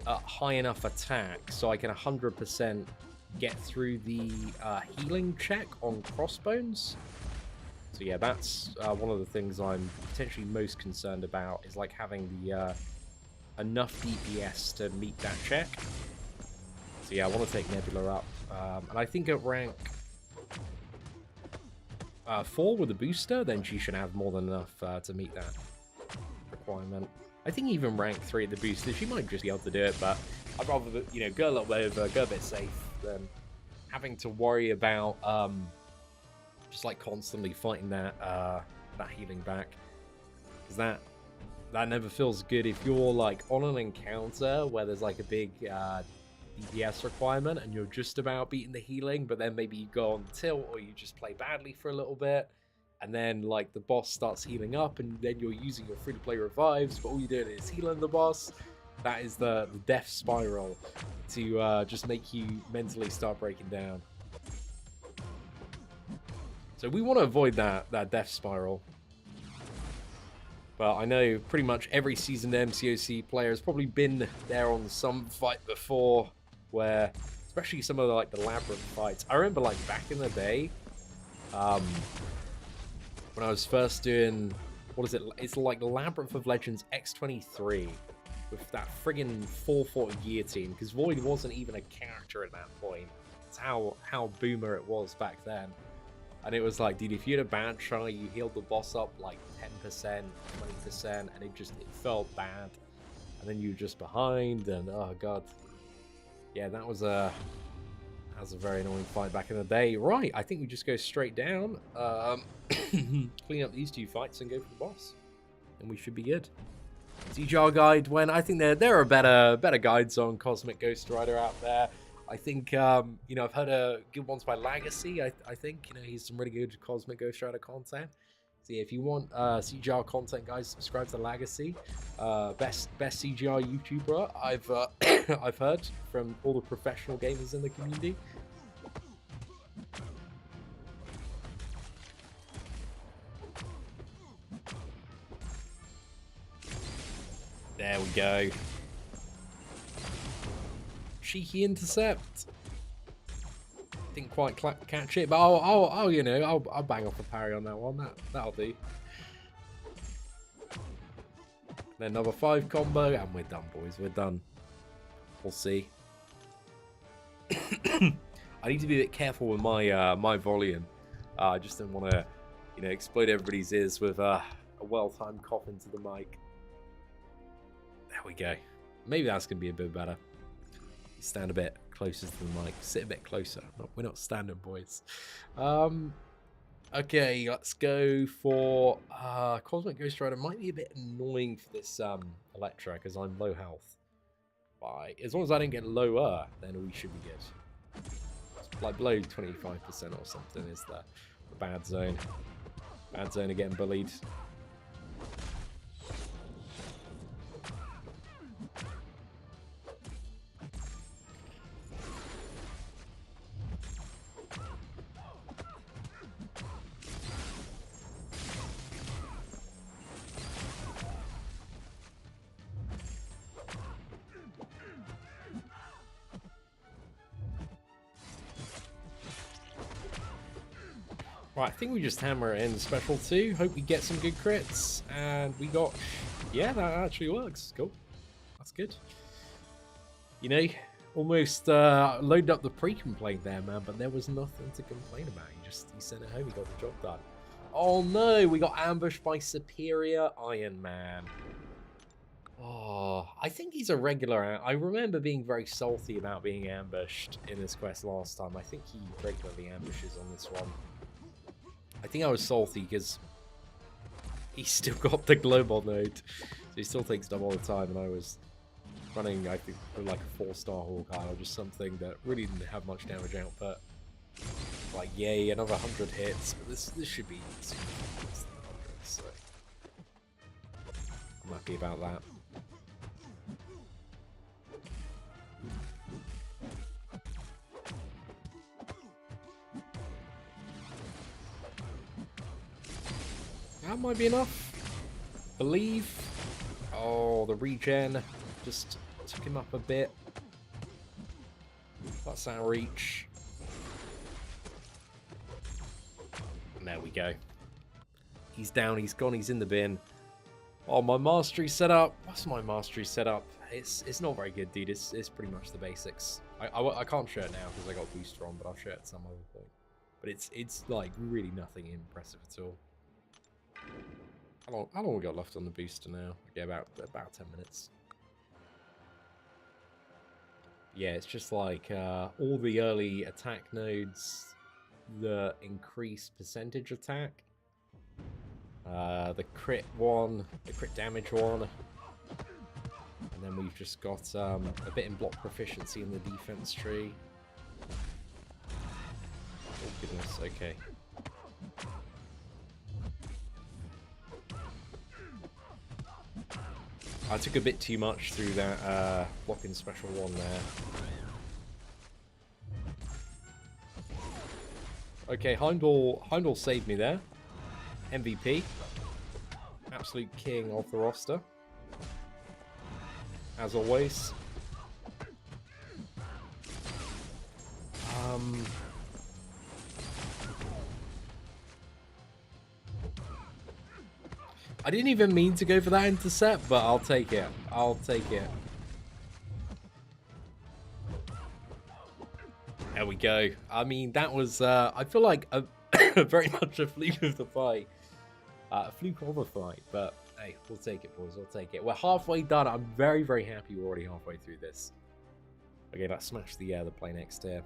at high enough attack so I can 100% get through the healing check on Crossbones. So yeah, that's one of the things I'm potentially most concerned about, is like having the enough DPS to meet that check. So yeah, I want to take Nebula up, and I think at rank 4 with a booster, then she should have more than enough to meet that requirement. I think even rank 3 at the booster, she might just be able to do it, but I'd rather, you know, go a little bit over, go a bit safe than having to worry about just like constantly fighting that that healing back, because that never feels good if you're like on an encounter where there's like a big DPS requirement and you're just about beating the healing, but then maybe you go on tilt or you just play badly for a little bit, and then like the boss starts healing up and then you're using your free-to-play revives, but all you're doing is healing the boss. That is the death spiral to just make you mentally start breaking down. So we want to avoid that death spiral. But I know pretty much every seasoned MCOC player has probably been there on some fight before, where, especially some of the, like the labyrinth fights. I remember like back in the day, when I was first doing, what is it? It's like Labyrinth of Legends X23 with that friggin' 440 guillotine, because Void wasn't even a character at that point. It's how boomer it was back then. And it was like, dude, if you had a bad try, you healed the boss up like 10%, 20%, and it felt bad. And then you were just behind, and oh god. Yeah, that was a very annoying fight back in the day. Right, I think we just go straight down, clean up these two fights and go for the boss. And we should be good. CGR guide, when I think there are better guides on Cosmic Ghost Rider out there. I think, you know, I've heard good ones by Legacy. I think, you know, he's some really good Cosmic Ghost Rider content. So yeah, if you want CGR content, guys, subscribe to Legacy. Best CGR YouTuber I've heard from all the professional gamers in the community. There we go. Cheeky intercept. Didn't quite catch it, but I'll you know, I'll bang off a parry on that one. That'll do. Then another 5 combo, and we're done, boys. We're done. We'll see. I need to be a bit careful with my my volume. I just don't want to, you know, explode everybody's ears with a well-timed cough into the mic. There we go. Maybe that's gonna be a bit better. Stand a bit closer to the mic. Sit a bit closer. We're not standing, boys. Okay, let's go for Cosmic Ghost Rider. Might be a bit annoying for this Electra because I'm low health. But as long as I don't get lower, then we should be good. It's like below 25% or something is the bad zone. Bad zone of getting bullied. Right, I think we just hammer it in special 2. Hope we get some good crits. And we got... Yeah, that actually works. Cool. That's good. You know, almost loaded up the pre-complaint there, man. But there was nothing to complain about. He sent it home. He got the job done. Oh, no. We got ambushed by Superior Iron Man. Oh, I think he's a regular. I remember being very salty about being ambushed in this quest last time. I think he regularly ambushes on this one. I think I was salty because he's still got the global node, so he still takes double the time, and I was running, I think, like a 4-star Hawkeye or just something that really didn't have much damage output. Like, yay, another 100 hits, but this should be super fast than 100, so I'm happy about that. That might be enough. Believe. Oh, the regen just took him up a bit. That's our reach. And there we go. He's down, he's gone, he's in the bin. Oh, my mastery setup. What's my mastery setup? It's not very good, dude. It's pretty much the basics. I can't show it now because I got booster on, but I'll show it at some other point. But it's like really nothing impressive at all. How long we got left on the booster now? Okay, about 10 minutes. Yeah, it's just like all the early attack nodes that increase percentage attack. The crit one, the crit damage one. And then we've just got a bit in block proficiency in the defense tree. Oh goodness, okay. I took a bit too much through that blocking special one there. Okay, Heimdall saved me there. MVP. Absolute king of the roster. As always. I didn't even mean to go for that intercept, but I'll take it. I'll take it. There we go. I mean, that was, I feel like a very much a fluke of the fight. A fluke of a fight, but hey, we'll take it, boys. We'll take it. We're halfway done. I'm very, very happy we're already halfway through this. Okay, let's smash the play next here.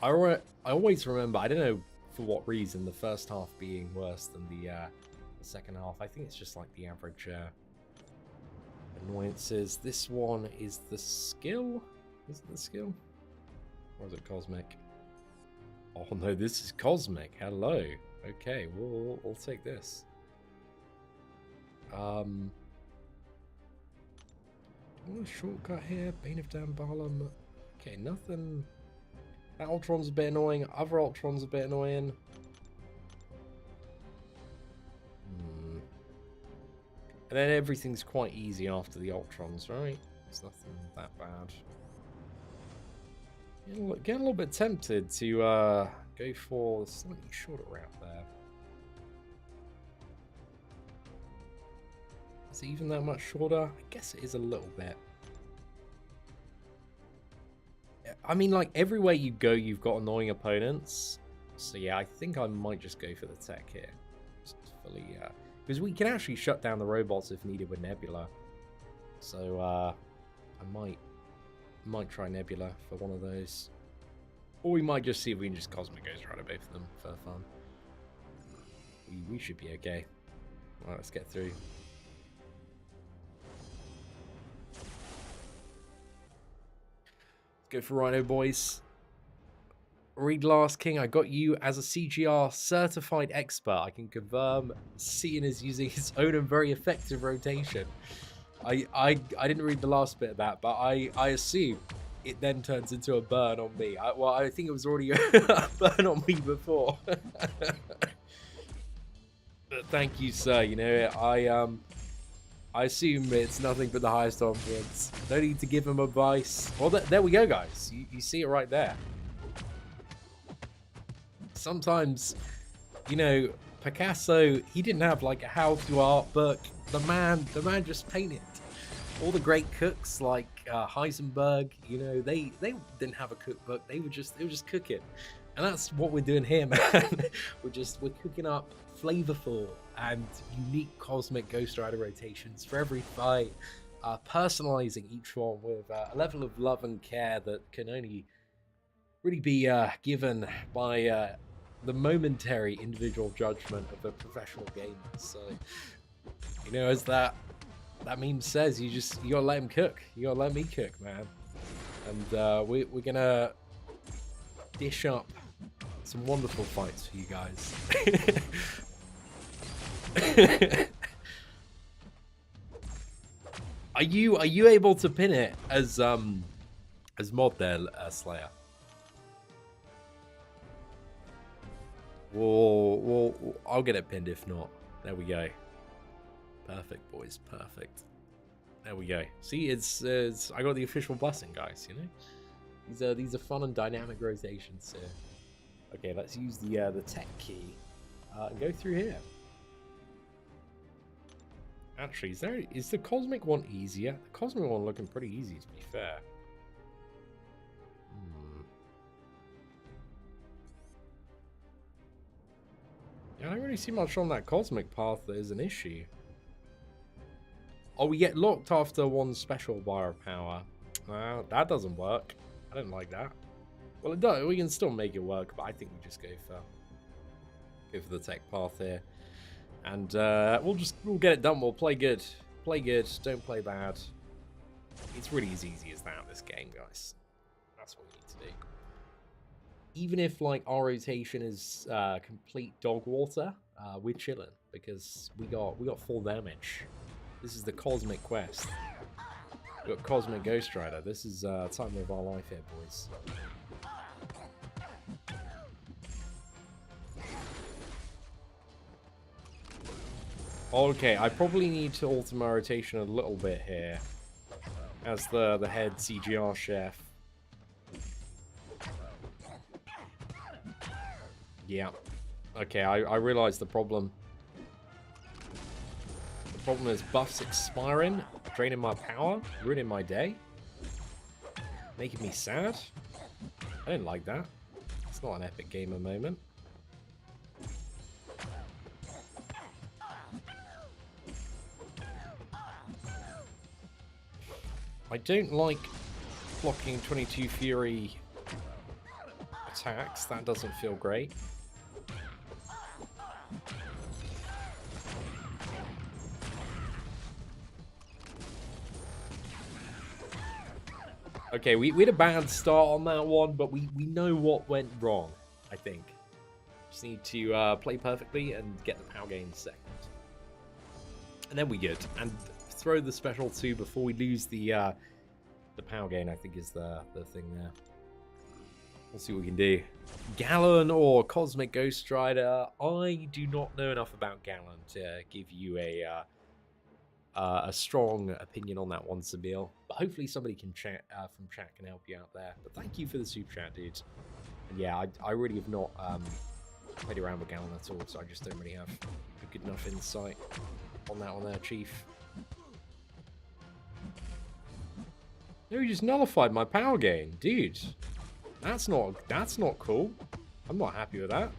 I always remember, I don't know for what reason, the first half being worse than the second half. I think it's just like the average annoyances. This one is the skill? Is it the skill? Or is it cosmic? Oh no, this is cosmic. Hello. Okay, we'll take this. A shortcut here. Bane of Dambalum. Okay, nothing. That Ultron's a bit annoying. Other Ultron's a bit annoying. And then everything's quite easy after the Ultrons, right? It's nothing that bad. Getting a little bit tempted to go for the slightly shorter route there. Is it even that much shorter? I guess it is a little bit. I mean, like, everywhere you go, you've got annoying opponents. So yeah, I think I might just go for the tech here. Just fully, because we can actually shut down the robots if needed with Nebula. So I might try Nebula for one of those. Or we might just see if we can just Cosmic Ghost Rider both of them for fun. We should be okay. Alright, let's get through. Go for Rhino, boys. Read Last King, I got you as a CGR certified expert. I can confirm Seatin is using his own and very effective rotation. I didn't read the last bit of that, but I assume it then turns into a burn on me. Well, I think it was already a burn on me before. But thank you, sir. You know, I assume it's nothing but the highest confidence. No need to give him advice. Well, there we go, guys. You see it right there. Sometimes, you know, Picasso, he didn't have like a how-to art book. The man just painted. All the great cooks like Heisenberg, you know, they didn't have a cookbook. They were just cooking, and that's what we're doing here, man. we're cooking up flavorful and unique cosmic Ghost Rider rotations for every fight, personalizing each one with a level of love and care that can only really be given by the momentary individual judgment of a professional gamer. So, you know, as that meme says, you gotta let him cook. You gotta let me cook, man. And we're gonna dish up some wonderful fights for you guys. Are you able to pin it as mod there, Slayer? Well, I'll get it pinned if not. There we go. Perfect, boys. Perfect. There we go. See, it's I got the official blessing, guys. You know, these are fun and dynamic rotations here. Okay, let's use the tech key and go through here. Actually, is the cosmic one easier? The cosmic one looking pretty easy, to be fair. Yeah, I don't really see much on that cosmic path that is an issue. Oh, we get locked after one special bar of power. No, that doesn't work. I don't like that. Well, it does. We can still make it work, but I think we just go for the tech path here, and we'll get it done. We'll play good. Play good. Don't play bad. It's really as easy as that. This game, guys. That's what we need to do. Even if like our rotation is complete dog water, we're chilling because we got full damage. This is the Cosmic Quest. We got Cosmic Ghost Rider. This is time of our life here, boys. Okay, I probably need to alter my rotation a little bit here as the head CGR chef. Yeah. Okay, I realize the problem. The problem is buffs expiring, draining my power, ruining my day, making me sad. I didn't like that. It's not an epic gamer moment. I don't like blocking 22 Fury attacks. That doesn't feel great. Okay, we had a bad start on that one, but we know what went wrong, I think. Just need to play perfectly and get the power gain second. And then we good. And throw the special 2 before we lose the power gain, I think is the thing there. We'll see what we can do. Gallon or Cosmic Ghost Rider. I do not know enough about Gallon to give you a strong opinion on that one, Sabille. But hopefully somebody can chat from chat can help you out there. But thank you for the super chat, dude. And yeah, I really have not played around with Gallon at all, so I just don't really have a good enough insight on that one there, Chief. No, you just nullified my power gain, dude. That's not cool. I'm not happy with that.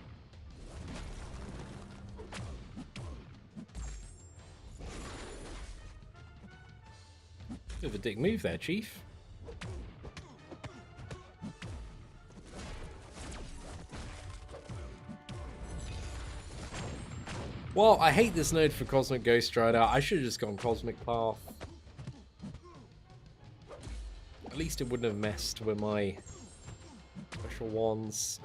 Bit of a dick move there, Chief. Well, I hate this node for Cosmic Ghost Rider. I should have just gone Cosmic Path. At least it wouldn't have messed with my special ones.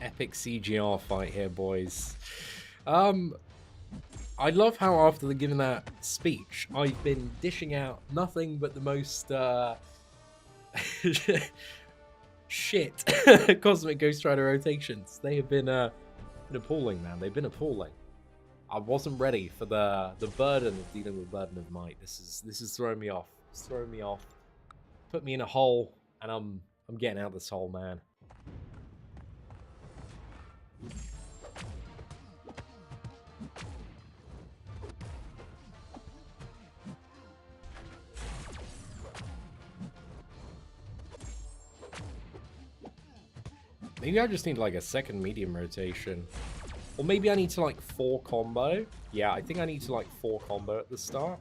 Epic CGR fight here, boys. I love how after giving that speech, I've been dishing out nothing but the most shit Cosmic Ghost Rider rotations. They have been appalling, man. They've been appalling. I wasn't ready for the burden of dealing with Burden of Might. This is throwing me off. It's throwing me off. Put me in a hole, and I'm getting out of this hole, man. Maybe I just need like a second medium rotation. Or maybe I need to like 4 combo. Yeah, I think I need to like 4 combo at the start.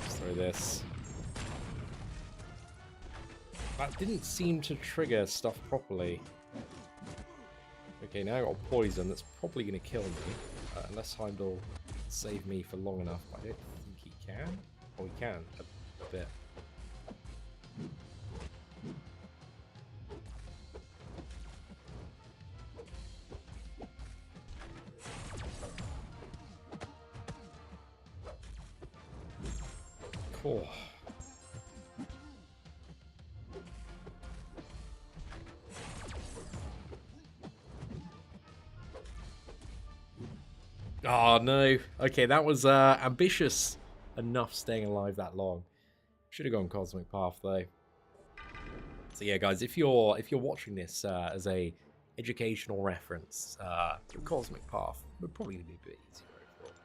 Let's throw this. That didn't seem to trigger stuff properly. Okay, now I got poison. That's probably going to kill me. Unless Heimdall save me for long enough. But I don't think he can. Oh, he can. A bit. Cool. Oh no. Okay, that was ambitious enough staying alive that long. Should have gone Cosmic Path though. So yeah, guys, if you're watching this as a educational reference. The Cosmic Path would probably be a bit easier overall.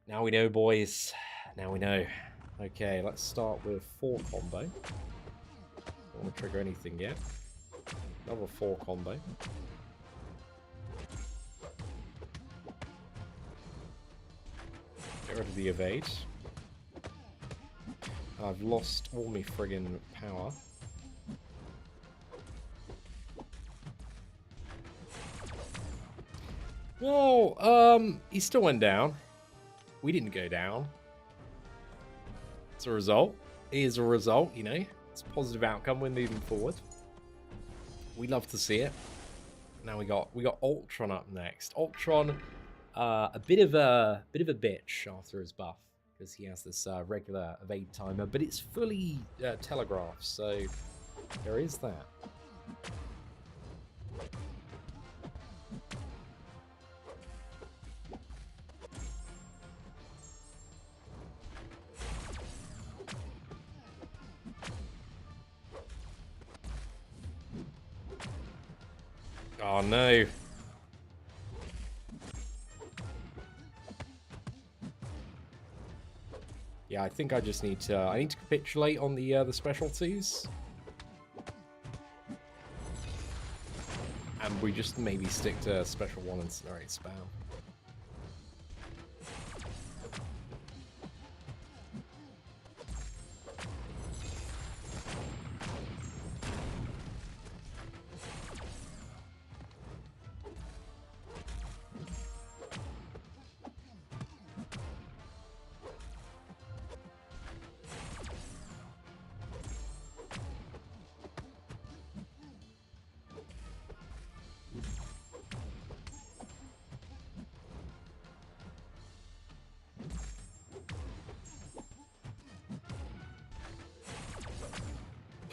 Now we know, boys. Now we know. Okay, let's start with 4 combo. Don't want to trigger anything yet. Another 4 combo. Get rid of the evade. I've lost all my friggin' power. Well, he still went down. We didn't go down. It's a result. It is a result, you know. It's a positive outcome. We're moving forward. We love to see it. Now we got Ultron up next. Ultron, a bit of a bitch after his buff because he has this regular evade timer, but it's fully telegraphed, so there is that. Oh no. Yeah, I think I just need to capitulate on the specialties. And we just maybe stick to special 1 incinerate spam.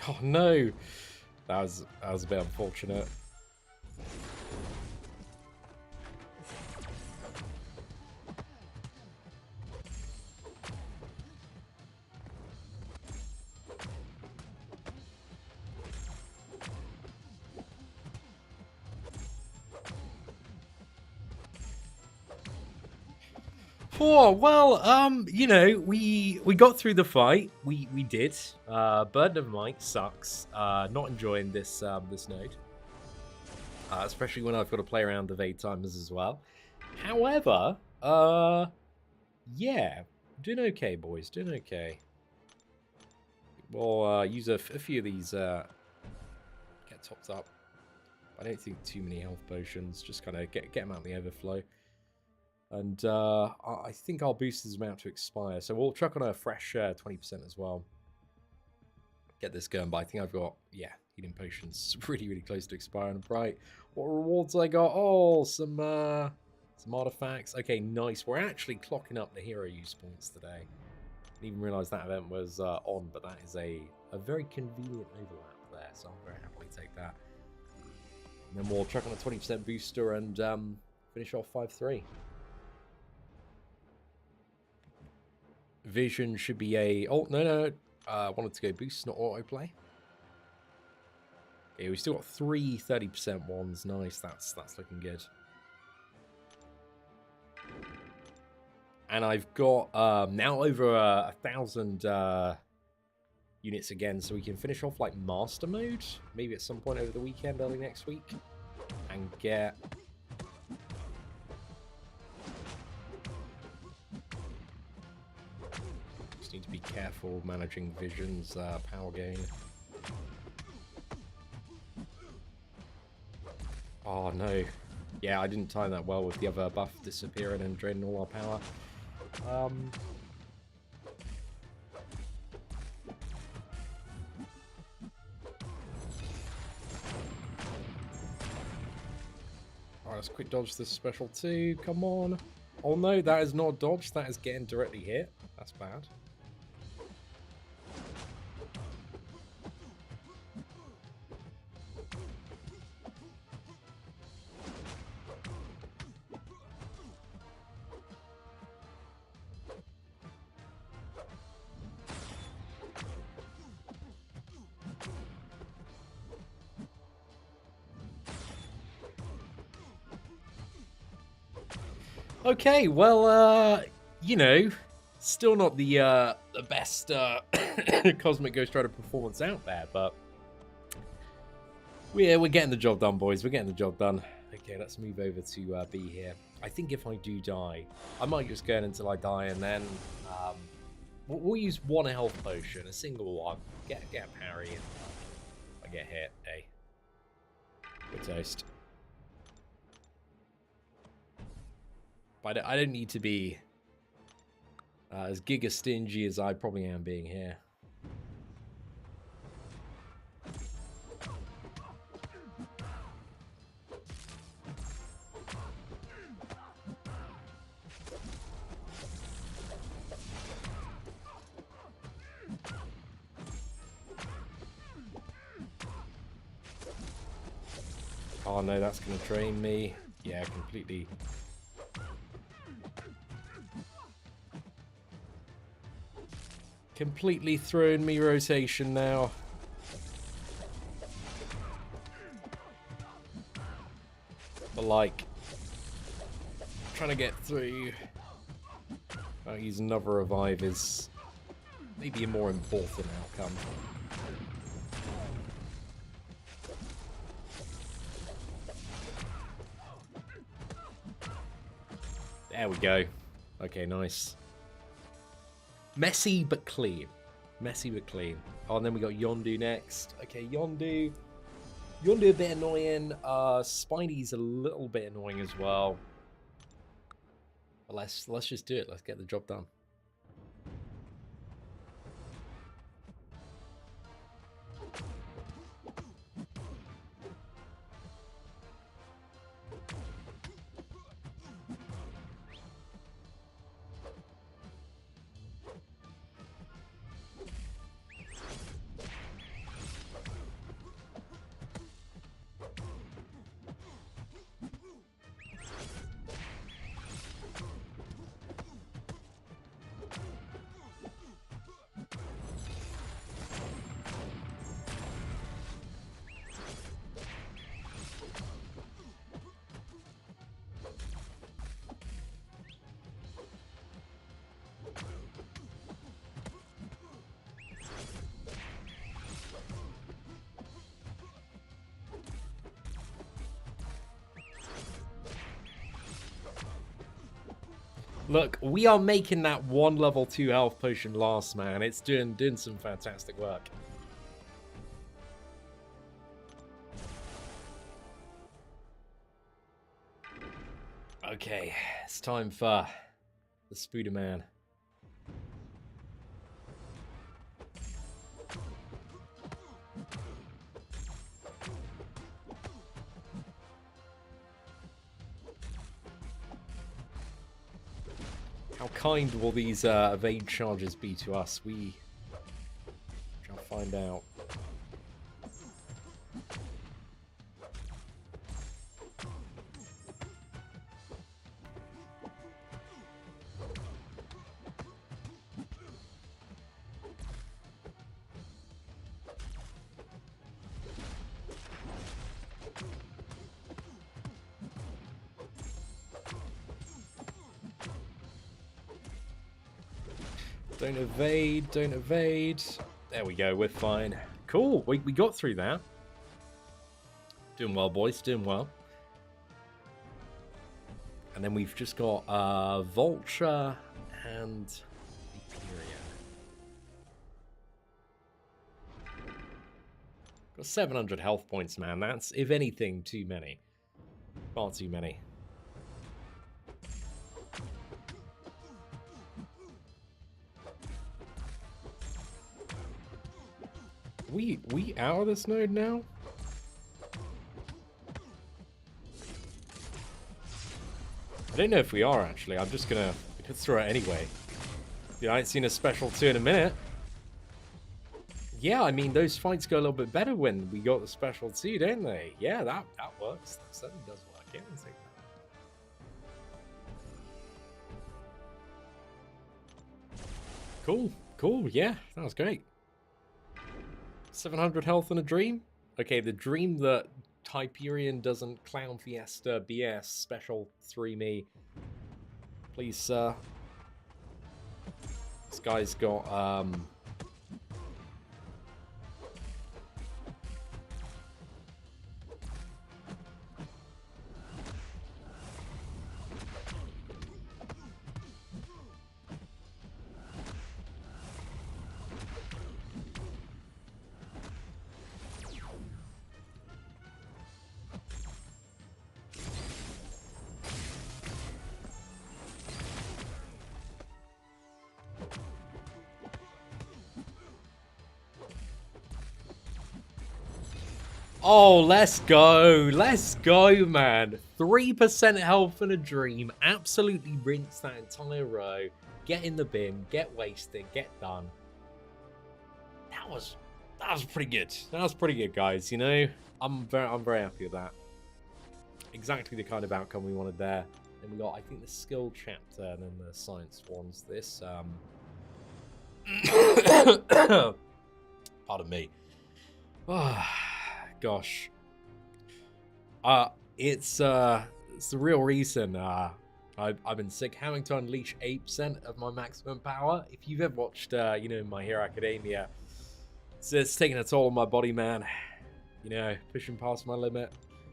Oh no, that was a bit unfortunate. Oh, well, you know, we got through the fight. We did. Burden of Might sucks. Not enjoying this this node. Especially when I've got to play around the evade timers as well. However, yeah, doing okay, boys. Doing okay. We'll use a few of these. Get topped up. I don't think too many health potions. Just kind of get them out of the overflow. And I think our boost is about to expire, so we'll chuck on a fresh 20% as well. Get this going, but I think I've got, yeah, healing potions really close to expiring. Right, what rewards I got? Oh, some artifacts. Okay, nice. We're actually clocking up the hero use points today. Didn't even realise that event was on, but that is a very convenient overlap there, so I'll very happily take that. And then we'll chuck on a 20% booster and finish off 5-3. Vision should be a... Oh, no. Wanted to go boost, not autoplay. Okay, we still got 3 30% ones. Nice, that's looking good. And I've got now over 1,000 units again, so we can finish off like master mode, maybe at some point over the weekend, early next week, and get... Need to be careful managing Vision's power gain. Oh no. Yeah, I didn't time that well with the other buff disappearing and draining all our power. Alright, let's quick dodge this special too. Come on. Oh no, that is not dodge, that is getting directly hit. That's bad. Okay, well, you know, still not the best Cosmic Ghost Rider performance out there, but we're getting the job done, boys. We're getting the job done. Okay, let's move over to B here. I think if I do die, I might just go in until I die, and then we'll use one health potion, a single one. Get a parry, and I get hit. Hey, we're toast. But I don't need to be as giga stingy as I probably am being here. Oh no, that's going to drain me. Yeah, completely. Completely thrown me rotation now. But like, trying to get through. I'll use another revive is maybe a more important outcome. There we go. Okay, nice. Messy but clean. Messy but clean. Oh, and then we got Yondu next. Okay, Yondu. Yondu a bit annoying. Spidey's a little bit annoying as well. But let's just do it. Let's get the job done. Look, we are making that one level 2 health potion last, man. It's doing some fantastic work. Okay, it's time for the Spooderman. How kind will these evade charges be to us? We shall find out. Don't evade, don't evade. There we go, we're fine. Cool, we got through that. Doing well, boys, doing well. And then we've just got Vulture and Enquiries. Got 700 health points, man. That's, if anything, too many. Far too many. We out of this node now? I don't know if we are, actually. I'm just gonna throw it anyway. Dude, I ain't seen a special 2 in a minute. Yeah, I mean, those fights go a little bit better when we got the special 2, don't they? Yeah, that works. That certainly does work. Yeah, I'll take that. Cool, cool. Yeah, that was great. 700 health in a dream? Okay, the dream that Hyperion doesn't Clown Fiesta BS special 3 me. Please, sir. This guy's got, oh, let's go. Let's go, man. 3% health and a dream. Absolutely rinse that entire row. Get in the bin. Get wasted. Get done. That was pretty good. That was pretty good, guys. You know, I'm very happy with that. Exactly the kind of outcome we wanted there. Then we got, I think, the skill chapter and then the science ones. This, pardon me. Gosh, it's the real reason I've been sick, having to unleash 8% of my maximum power. If you've ever watched, you know, My Hero Academia, it's taking a toll on my body, man. You know, pushing past my limit.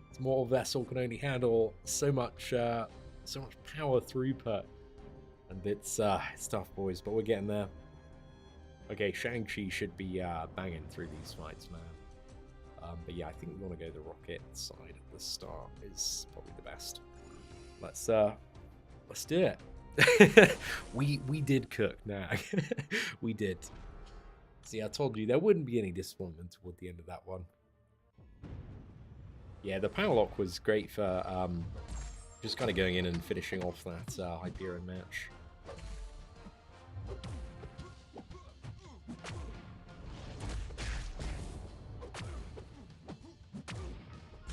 This mortal vessel can only handle so much power throughput, and it's tough, boys. But we're getting there. Okay, Shang-Chi should be banging through these fights, man. But yeah, I think we want to go the rocket side at the start is probably the best. Let's do it. we did cook now. We did. See, I told you there wouldn't be any disappointment toward the end of that one. Yeah, the power lock was great for just kind of going in and finishing off that Hyperion match.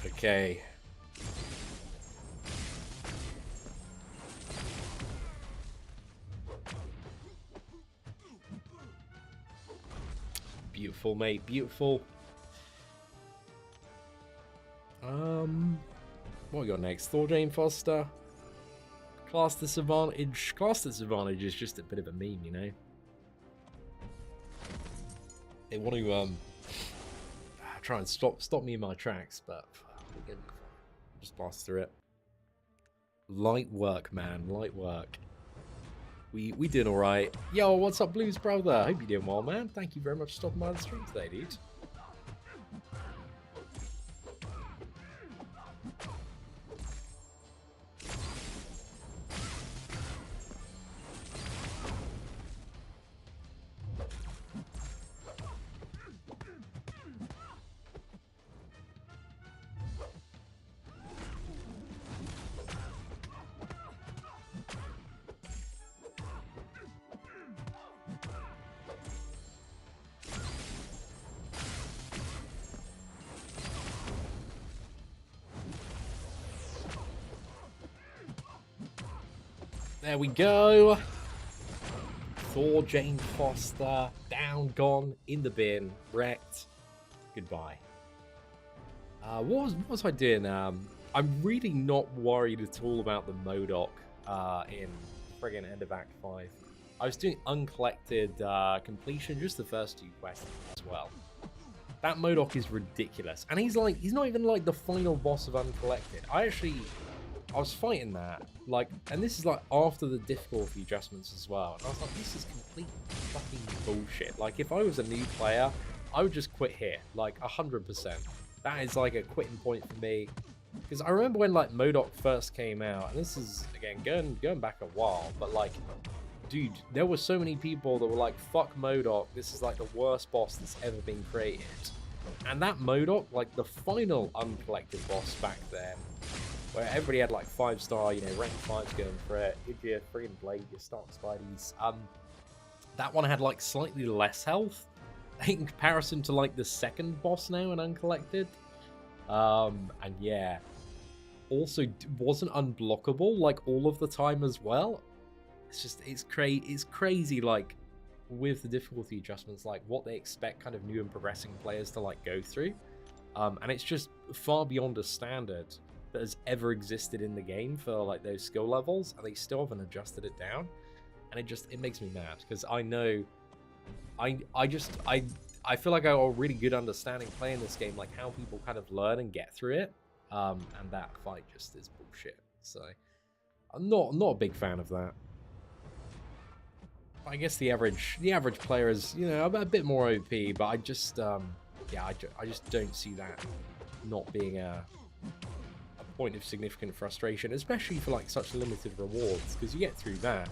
Okay. Beautiful, mate. Beautiful. What we got next? Thor Jane Foster. Class disadvantage. Class disadvantage is just a bit of a meme, you know. They want to try and stop me in my tracks, but just blast through it. Light work, man. Light work. We doing all right. Yo, what's up, Blues brother? Hope you're doing well, man. Thank you very much for stopping by the stream today, dude. There we go. Thor Jane Foster, down, gone, in the bin, wrecked. Goodbye. What was I doing? I'm really not worried at all about the MODOK in friggin' End of Act 5. I was doing uncollected completion, just the first 2 quests as well. That MODOK is ridiculous. And he's not even like the final boss of uncollected. I was fighting that, like, and this is like after the difficulty adjustments as well. And I was like, this is complete fucking bullshit. Like, if I was a new player, I would just quit here, like 100%. That is like a quitting point for me. Because I remember when like MODOK first came out, and this is again going back a while, but like, dude, there were so many people that were like, fuck MODOK, this is like the worst boss that's ever been created. And that MODOK, like the final uncollected boss back then, where everybody had like 5-star, you know, rank 5s going for it, did your friggin' blade, your Stark Spideys. That one had like slightly less health in comparison to like the second boss now in uncollected. And yeah, also wasn't unblockable like all of the time as well. It's just, it's crazy, like with the difficulty adjustments, like what they expect kind of new and progressing players to like go through. And it's just far beyond a standard that has ever existed in the game for like those skill levels, and they still haven't adjusted it down. And it makes me mad, because I know I feel like I got a really good understanding playing this game, like how people kind of learn and get through it. And that fight just is bullshit. So I'm not a big fan of that. I guess the average player is, you know, a bit more OP, but I just yeah, I just don't see that not being a point of significant frustration, especially for like such limited rewards, because you get through that.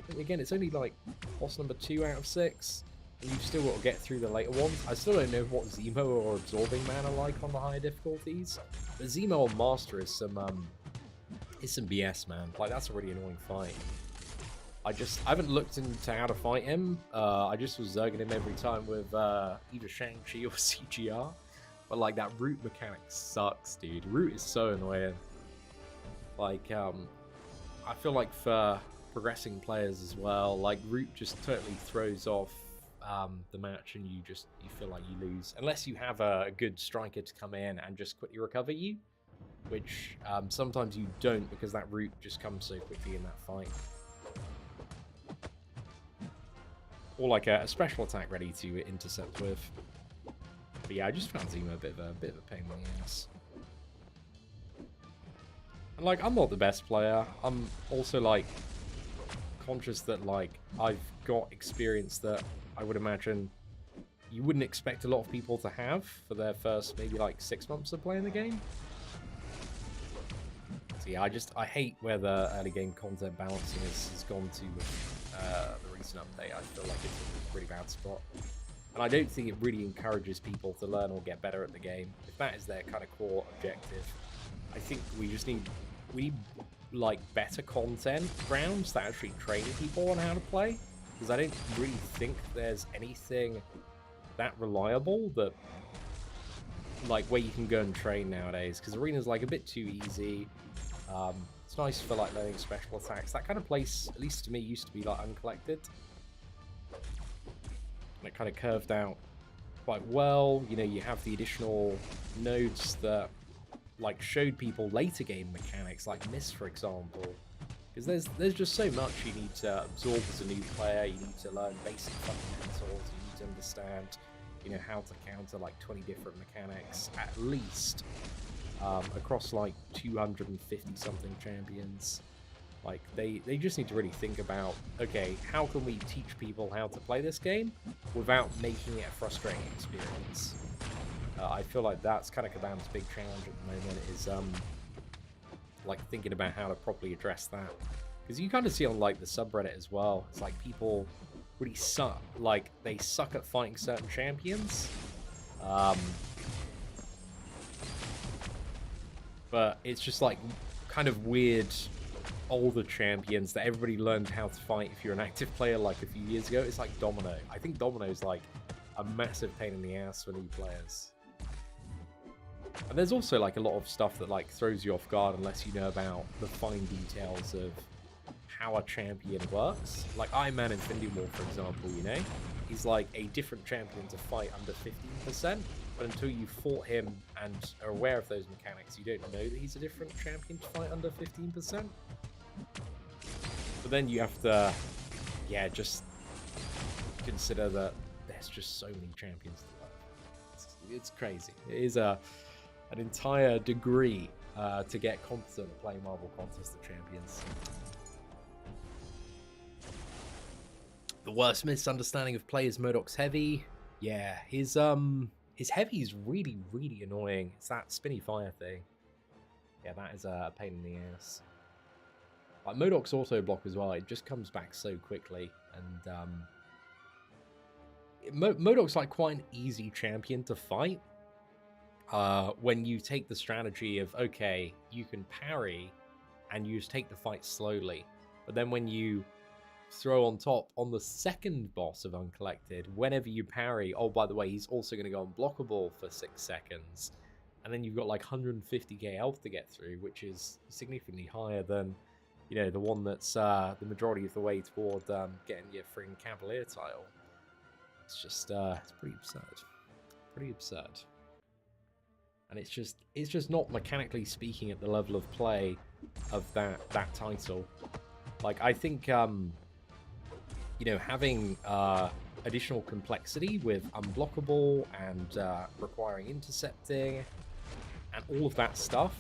And again, it's only like boss number 2 out of 6, and you've still got to get through the later ones. I still don't know what Zemo or Absorbing Man are like on the higher difficulties, but Zemo on Master is some BS, man. Like, that's a really annoying fight. I haven't looked into how to fight him. I just was zerging him every time with either Shang-Chi or CGR. But like, that root mechanic sucks, dude. Root is so annoying. Like, I feel like for progressing players as well, like, root just totally throws off the match, and you feel like you lose. Unless you have a good striker to come in and just quickly recover you. Which sometimes you don't, because that root just comes so quickly in that fight. Or like a special attack ready to intercept with. But yeah, I just found Zemo a bit of a pain in the ass. And like, I'm not the best player. I'm also like conscious that like I've got experience that I would imagine you wouldn't expect a lot of people to have for their first maybe like 6 months of playing the game. So yeah, I hate where the early game content balancing has gone to with the recent update. I feel like it's a pretty bad spot. And I don't think it really encourages people to learn or get better at the game. If that is their kind of core objective, I think we need like better content grounds that actually train people on how to play. Because I don't really think there's anything that reliable that like where you can go and train nowadays. Because Arena's like a bit too easy. It's nice for like learning special attacks. That kind of place, at least to me, used to be like uncollected. And it kind of curved out quite well. You know, you have the additional nodes that like showed people later game mechanics, like Mist, for example. Because there's just so much you need to absorb as a new player. You need to learn basic fundamentals. You need to understand, you know, how to counter like 20 different mechanics at least. Across like 250 something champions. Like they just need to really think about, okay, how can we teach people how to play this game without making it a frustrating experience? I feel like that's kind of Kabam's big challenge at the moment, is like thinking about how to properly address that. Because you kind of see on like the subreddit as well, it's like people really suck, like they suck at fighting certain champions. But it's just like kind of weird older champions that everybody learned how to fight if you're an active player like a few years ago. It's like Domino. I think Domino's like a massive pain in the ass for new players. And there's also like a lot of stuff that like throws you off guard unless you know about the fine details of how a champion works. Like Iron Man Infinity War, for example, you know? He's like a different champion to fight under 15%. But until you fought him and are aware of those mechanics, you don't know that he's a different champion to fight under 15%. But then you have to, yeah, just consider that there's just so many champions to learn. It's crazy. It is an entire degree to get competent at playing Marvel Contest of Champions. The worst misunderstanding of play is Modoc's heavy. Yeah, his heavy is really, really annoying. It's that spinny fire thing. Yeah, that is a pain in the ass. Like Modoc's auto block as well, it just comes back so quickly. And Modoc's like quite an easy champion to fight. When you take the strategy of, okay, you can parry and you just take the fight slowly. But then when you throw on top on the second boss of Uncollected, whenever you parry, oh, by the way, he's also going to go unblockable for 6 seconds. And then you've got like 150k health to get through, which is significantly higher than, you know, the one that's the majority of the way toward getting your freaking Cavalier title. It's just, it's pretty absurd. Pretty absurd. and it's just not mechanically speaking at the level of play of that title. Like, I think you know, having additional complexity with unblockable and requiring intercepting and all of that stuff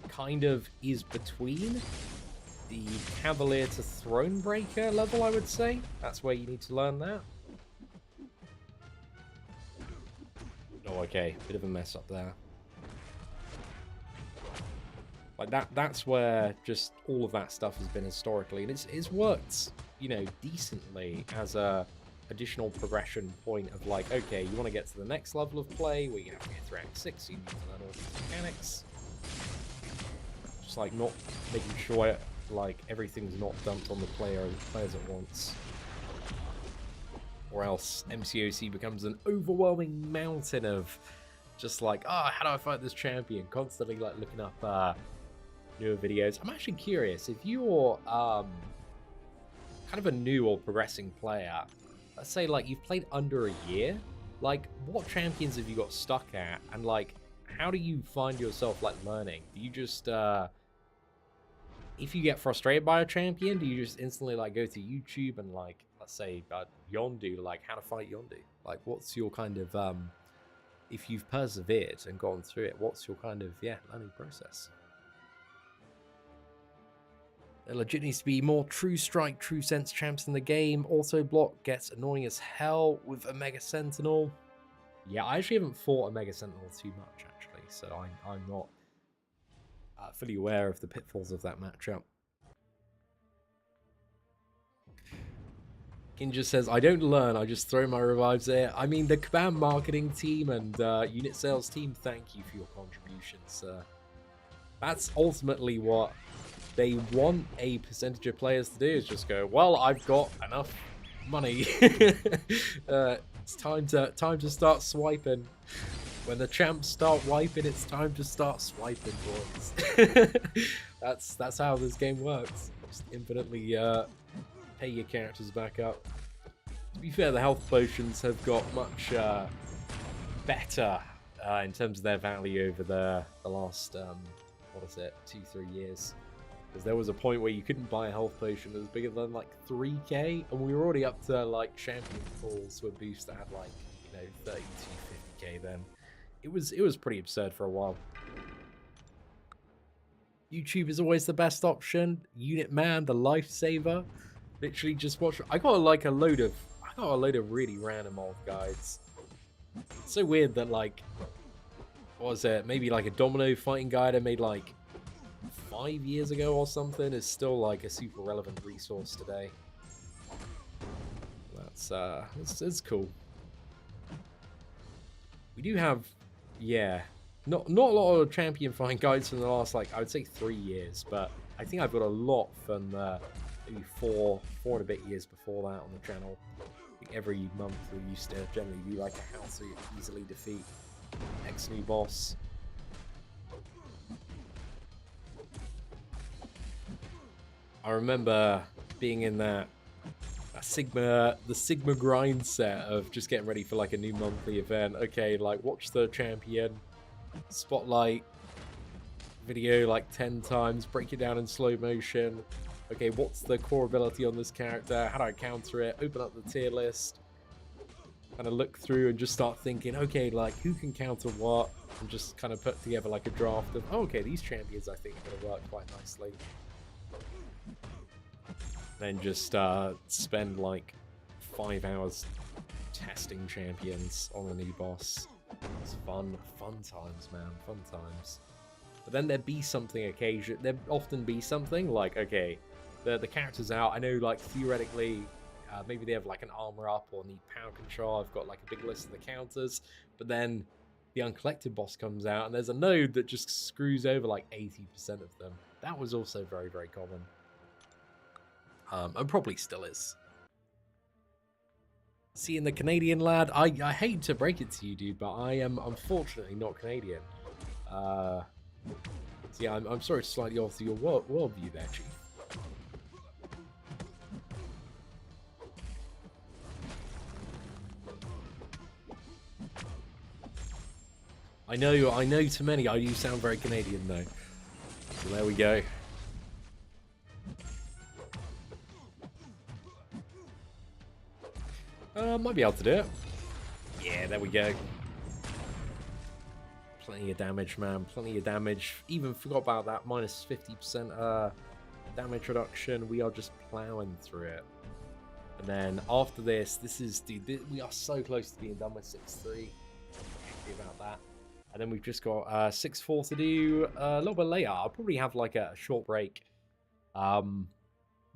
kind of is between the Cavalier to Thronebreaker level, I would say. That's where you need to learn that. Oh, okay. Bit of a mess up there. Like, that's where just all of that stuff has been historically. And it's worked, you know, decently as a additional progression point of like, okay, you want to get to the next level of play where you have to get to rank 6, you need to learn all these mechanics. Just like not making sure like everything's not dumped on the players at once. Or else MCOC becomes an overwhelming mountain of just like, oh, how do I fight this champion? Constantly like looking up newer videos. I'm actually curious, if you're kind of a new or progressing player, let's say like you've played under a year, like what champions have you got stuck at, and like how do you find yourself like learning? Do you just if you get frustrated by a champion, do you just instantly like go to YouTube and like, let's say Yondu, like how to fight Yondu? Like what's your kind of if you've persevered and gone through it, what's your kind of learning process? There legit needs to be more true strike, true sense champs in the game. Auto block gets annoying as hell with a Mega Sentinel. Yeah, I actually haven't fought a Mega Sentinel too much, actually, so I'm not fully aware of the pitfalls of that matchup. Kinja says, I don't learn, I just throw my revives there. I mean, the Kabam marketing team and unit sales team, thank you for your contributions. That's ultimately what they want a percentage of players to do, is just go, well, I've got enough money. It's time to start swiping. When the champs start wiping, it's time to start swiping, boys. That's how this game works. Just infinitely pay your characters back up. To be fair, the health potions have got much better in terms of their value over the last what is it, 2-3 years. Because there was a point where you couldn't buy a health potion that was bigger than like 3k, and we were already up to like champion pools with boosts that had like, you know, 30 to 50k then. It was pretty absurd for a while. YouTube is always the best option. Unit Man, the lifesaver. Literally just watch. I got a load of really random old guides. It's so weird that like, what was it? Maybe like a domino fighting guide I made like 5 years ago or something is still like a super relevant resource today. That's cool. We do have, not a lot of champion fighting guides from the last, like, I would say 3 years, but I think I've got a lot from maybe four and a bit years before that on the channel. I think every month we used to generally do like a how to easily defeat X new boss. I remember being in the Sigma grind set of just getting ready for like a new monthly event. Okay, like watch the champion spotlight video like 10 times, break it down in slow motion. Okay, what's the core ability on this character? How do I counter it? Open up the tier list, kind of look through and just start thinking, okay, like who can counter what, and just kind of put together like a draft of, oh, okay, these champions I think are going to work quite nicely. Then just spend like 5 hours testing champions on a new boss. It's fun times, man, fun times. But then there'd be something there'd often be something like, okay, the character's out. I know, like theoretically, maybe they have like an armor up or need power control. I've got like a big list of the counters, but then the uncollected boss comes out and there's a node that just screws over like 80% of them. That was also very, very common. And probably still is. Seeing the Canadian lad, I hate to break it to you, dude, but I am unfortunately not Canadian. So yeah, I'm sorry to slightly alter your worldview there, Chief. I know too many. I do sound very Canadian though. So there we go. Might be able to do it. Yeah, there we go. Plenty of damage, man. Plenty of damage. Even forgot about that. Minus 50% damage reduction. We are just plowing through it. And then after this, dude, we are so close to being done with 6-3. Happy about that. And then we've just got 6-4 to do a little bit later. I'll probably have like a short break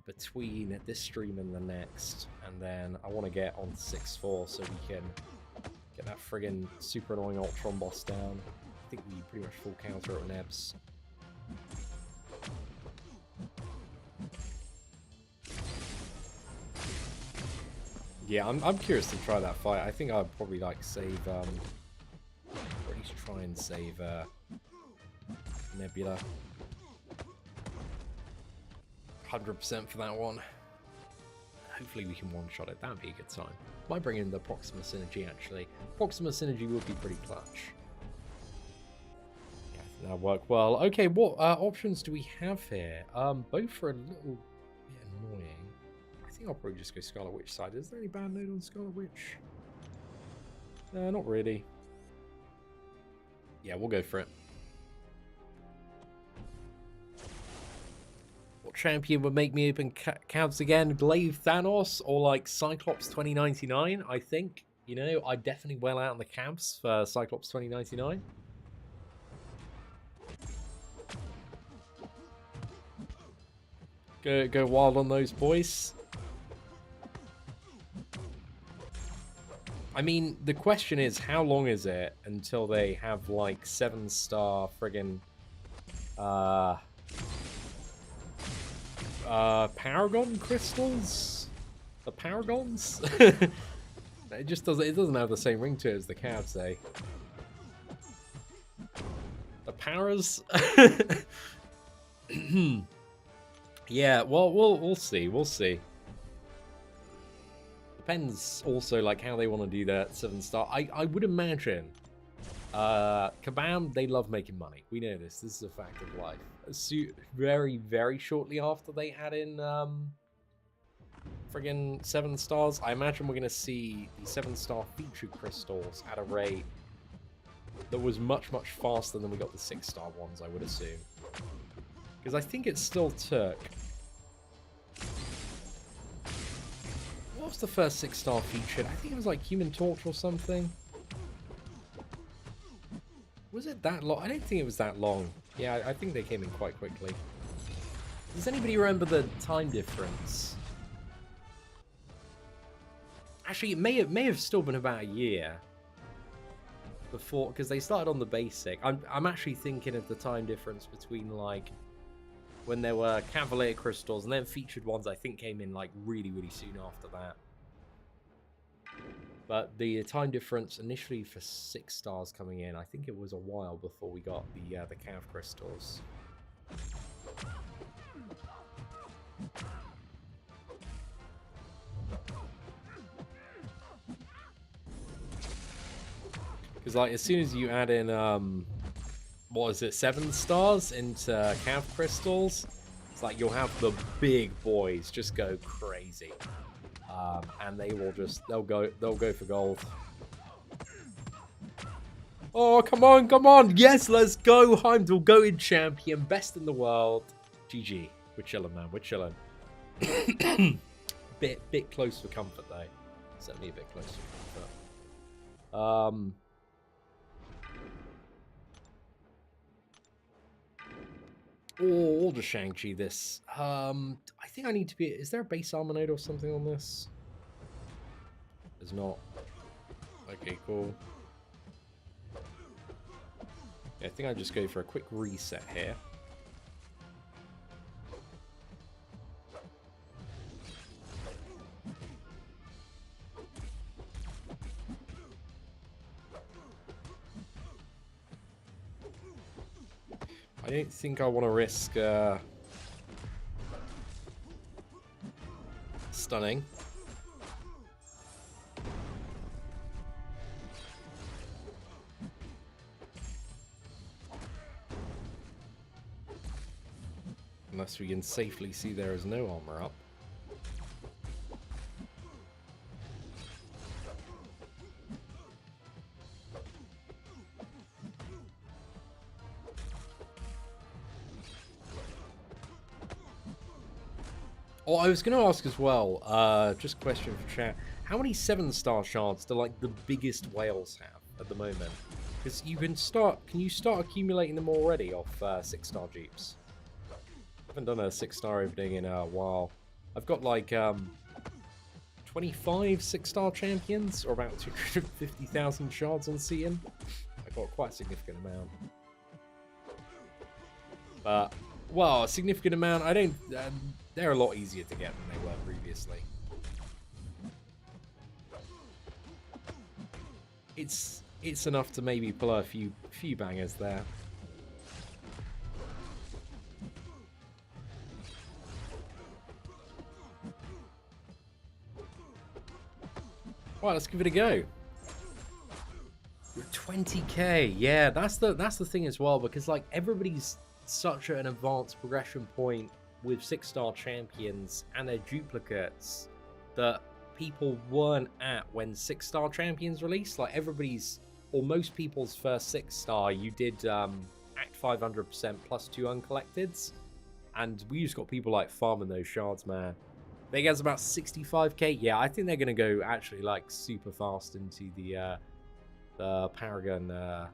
between this stream and the next. And then I want to get on 6-4 so we can get that friggin' super annoying Ultron boss down. I think we pretty much full counter it with Nebs. Yeah, I'm curious to try that fight. I think I'd probably like save, or at least try and save Nebula. 100% for that one. Hopefully we can one-shot it. That'd be a good time. Might bring in the Proxima Synergy, actually. Proxima Synergy would be pretty clutch. Yeah, I think that'll work well. Okay, what options do we have here? Both are a little bit annoying. I think I'll probably just go Scarlet Witch side. Is there any bad note on Scarlet Witch? Not really. Yeah, we'll go for it. What champion would make me open calves again? Glaive Thanos or like Cyclops 2099? I think, you know, I definitely well out on the calves for Cyclops 2099. Go wild on those boys. I mean, the question is, how long is it until they have like 7-star friggin' Paragon crystals? The Paragons? It just doesn't have the same ring to it as the Cavs say. The Paras? Yeah, well, we'll see. We'll see. Depends also like how they want to do that 7-star. I would imagine Kabam, they love making money. We know this. This is a fact of life. Very, very shortly after they add in friggin' 7 stars, I imagine we're going to see the 7-star featured crystals at a rate that was much, much faster than we got the 6-star ones, I would assume. Because I think it still took... What was the first 6-star featured? I think it was like Human Torch or something. Was it that long? I don't think it was that long. Yeah, I think they came in quite quickly. Does anybody remember the time difference? Actually, it may have still been about a year before, because they started on the basic. I'm actually thinking of the time difference between like when there were Cavalier crystals and then featured ones. I think came in like really, really soon after that. But the time difference initially for 6 stars coming in, I think it was a while before we got the Cav crystals. Because like as soon as you add in what is it, 7 stars into Cav crystals, it's like you'll have the big boys just go crazy. And they will just they'll go for gold. Oh, come on, yes, let's go. Heimdall, going champion, best in the world. GG. We're chilling, man, we're chilling. bit close for comfort though. Certainly a bit close for comfort. Or just Shang-Chi this. I think I need to be... Is there a base armor node or something on this? There's not. Okay, cool. Yeah, I think I just go for a quick reset here. I don't think I want to risk stunning. Unless we can safely see there is no armor up. Oh, I was going to ask as well, just a question for chat. How many 7-star shards do, like, the biggest whales have at the moment? Because you can you start accumulating them already off 6-star jeeps? I haven't done a 6-star opening in a while. I've got, like, 25 6-star champions, or about 250,000 shards on Seatin. I've got quite a significant amount. But, well, a significant amount, I don't... they're a lot easier to get than they were previously. It's enough to maybe pull a few bangers there. Right, let's give it a go. 20k, yeah, that's the thing as well, because like everybody's such an advanced progression point with 6-star champions and their duplicates that people weren't at when 6-star champions released. Like everybody's, or most people's first 6-star, you did act 500% plus 2 uncollecteds, and we just got people like farming those shards, man. I think it's about 65k. Yeah, I think they're gonna go actually like super fast into the Paragon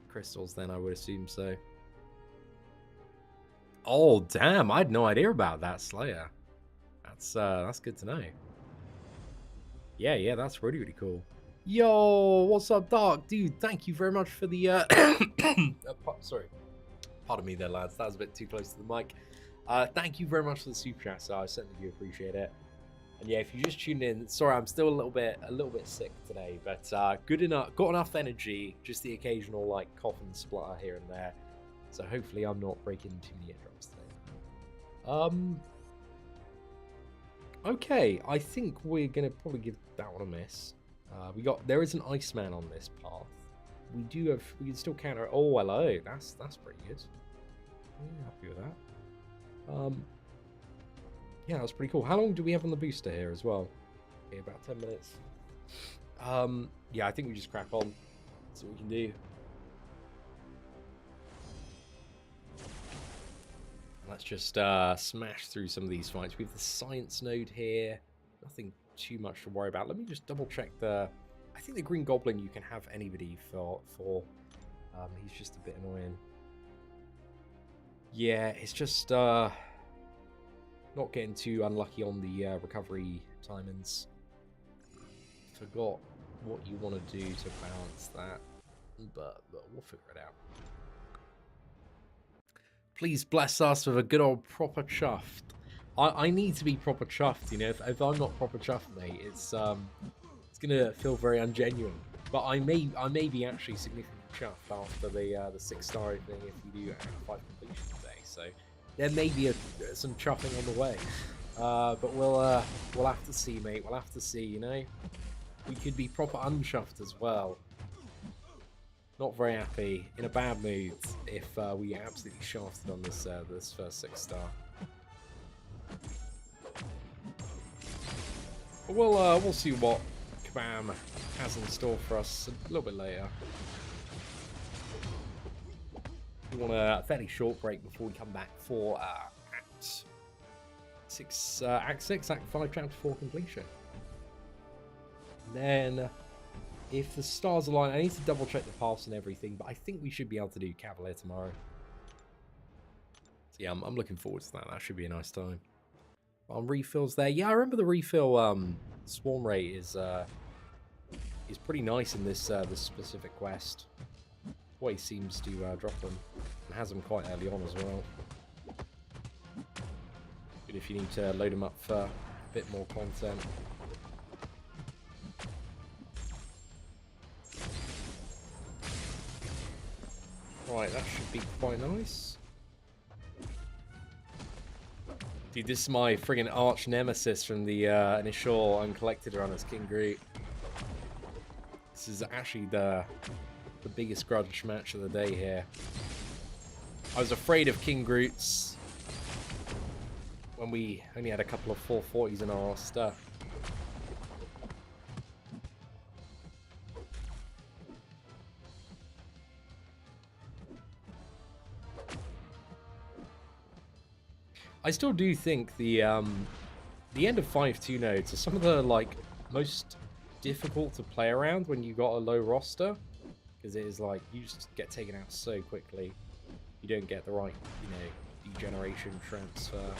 crystals. Then I would assume so. Oh damn! I had no idea about that, Slayer. That's good to know. Yeah, that's really cool. Yo, what's up, Dark dude? Thank you very much for the sorry, pardon me there, lads. That was a bit too close to the mic. Thank you very much for the super chat, so I certainly do appreciate it. And yeah, if you just tuned in, sorry, I'm still a little bit sick today, but good enough, got enough energy. Just the occasional like cough and splutter here and there. So hopefully I'm not breaking too many eardrums today. Okay, I think we're gonna probably give that one a miss. There is an Iceman on this path. We can still counter. Oh, hello, that's pretty good. Yeah, happy with that. Yeah, that's pretty cool. How long do we have on the booster here as well? Okay, about 10 minutes. Yeah, I think we just crack on. That's what we can do. Let's just smash through some of these fights. We have the science node here. Nothing too much to worry about. Let me just double check I think the Green Goblin you can have anybody for. He's just a bit annoying. Yeah, it's just not getting too unlucky on the recovery timings. Forgot what you want to do to balance that, but we'll figure it out. Please bless us with a good old proper chuffed. I need to be proper chuffed, you know. If I'm not proper chuffed, mate, it's gonna feel very ungenuine. But I may be actually significantly chuffed after the 6-star opening if we do Act 5 completion today. So there may be some chuffing on the way. But we'll have to see, mate. We'll have to see. You know, we could be proper unchuffed as well. Not very happy, in a bad mood if we absolutely shafted on this first 6-star. But we'll see what Kabam has in store for us a little bit later. We want a fairly short break before we come back for Act 6, Act 5, Chapter 4 completion. And then, if the stars align, I need to double check the paths and everything, but I think we should be able to do Cavalier tomorrow. So yeah, I'm looking forward to that. That should be a nice time. On refills there, yeah, I remember the refill swarm rate is pretty nice in this specific quest. Always seems to drop them and has them quite early on as well. Good if you need to load them up for a bit more content. Right, that should be quite nice. Dude, this is my friggin' arch nemesis from the initial uncollected run as King Groot. This is actually the biggest grudge match of the day here. I was afraid of King Groot's when we only had a couple of 440s in our roster. I still do think the end of 5.2 nodes are some of the like most difficult to play around when you got a low roster, because it is like you just get taken out so quickly. You don't get the right, you know, degeneration transfer,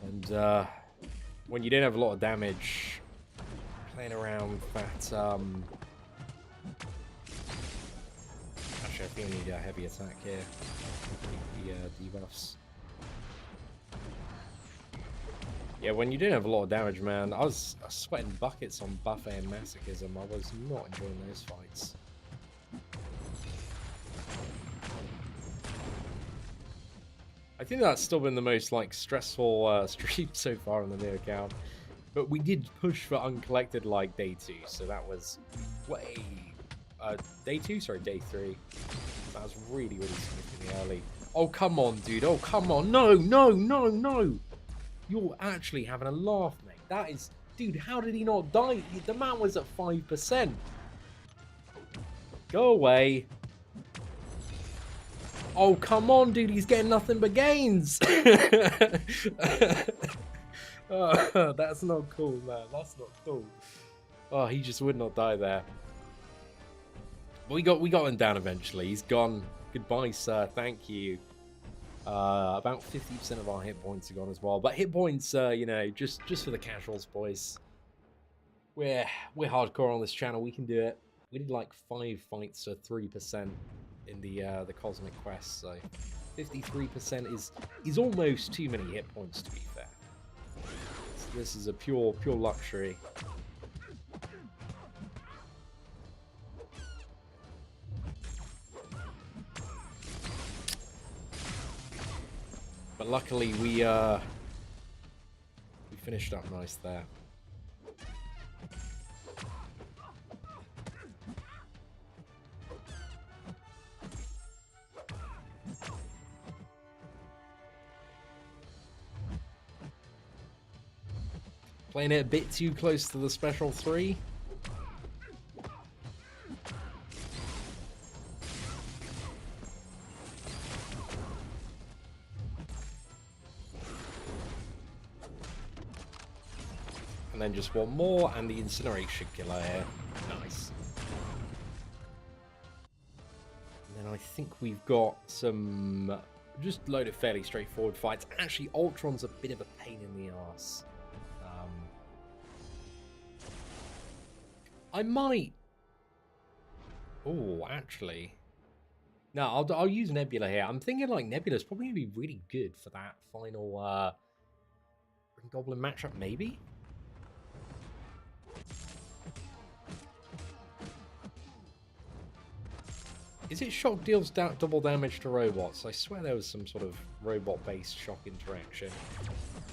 and when you don't have a lot of damage, playing around that. Actually, I think I need a heavy attack here. The debuffs. Yeah, when you didn't have a lot of damage, man, I was sweating buckets on Buffet and Masochism. I was not enjoying those fights. I think that's still been the most, like, stressful stream so far on the new account. But we did push for uncollected, like, day 2, so that was way... day 2? Sorry, day 3. That was really, really significantly early. Oh, come on, dude. Oh, come on. No, no, no, no. You're actually having a laugh, mate. That is... Dude, how did he not die? The man was at 5%. Go away. Oh, come on, dude. He's getting nothing but gains. Oh, that's not cool, man. That's not cool. Oh, he just would not die there. But we got him down eventually. He's gone. Goodbye, sir. Thank you. About 50% of our hit points are gone as well. But hit points, you know, just for the casuals, boys. We're hardcore on this channel. We can do it. We did like 5 fights for 3% in the Cosmic Quest, so 53% is almost too many hit points, to be fair. So this is a pure luxury. But luckily we finished up nice there. Playing it a bit too close to the special 3. And then just one more, and the incineration killer here. Nice. And then I think we've got some just loaded fairly straightforward fights. Actually, Ultron's a bit of a pain in the arse. I might... Oh, actually... No, I'll use Nebula here. I'm thinking like Nebula's probably going to be really good for that final Green Goblin matchup, maybe? Is it shock deals double damage to robots? I swear there was some sort of robot-based shock interaction.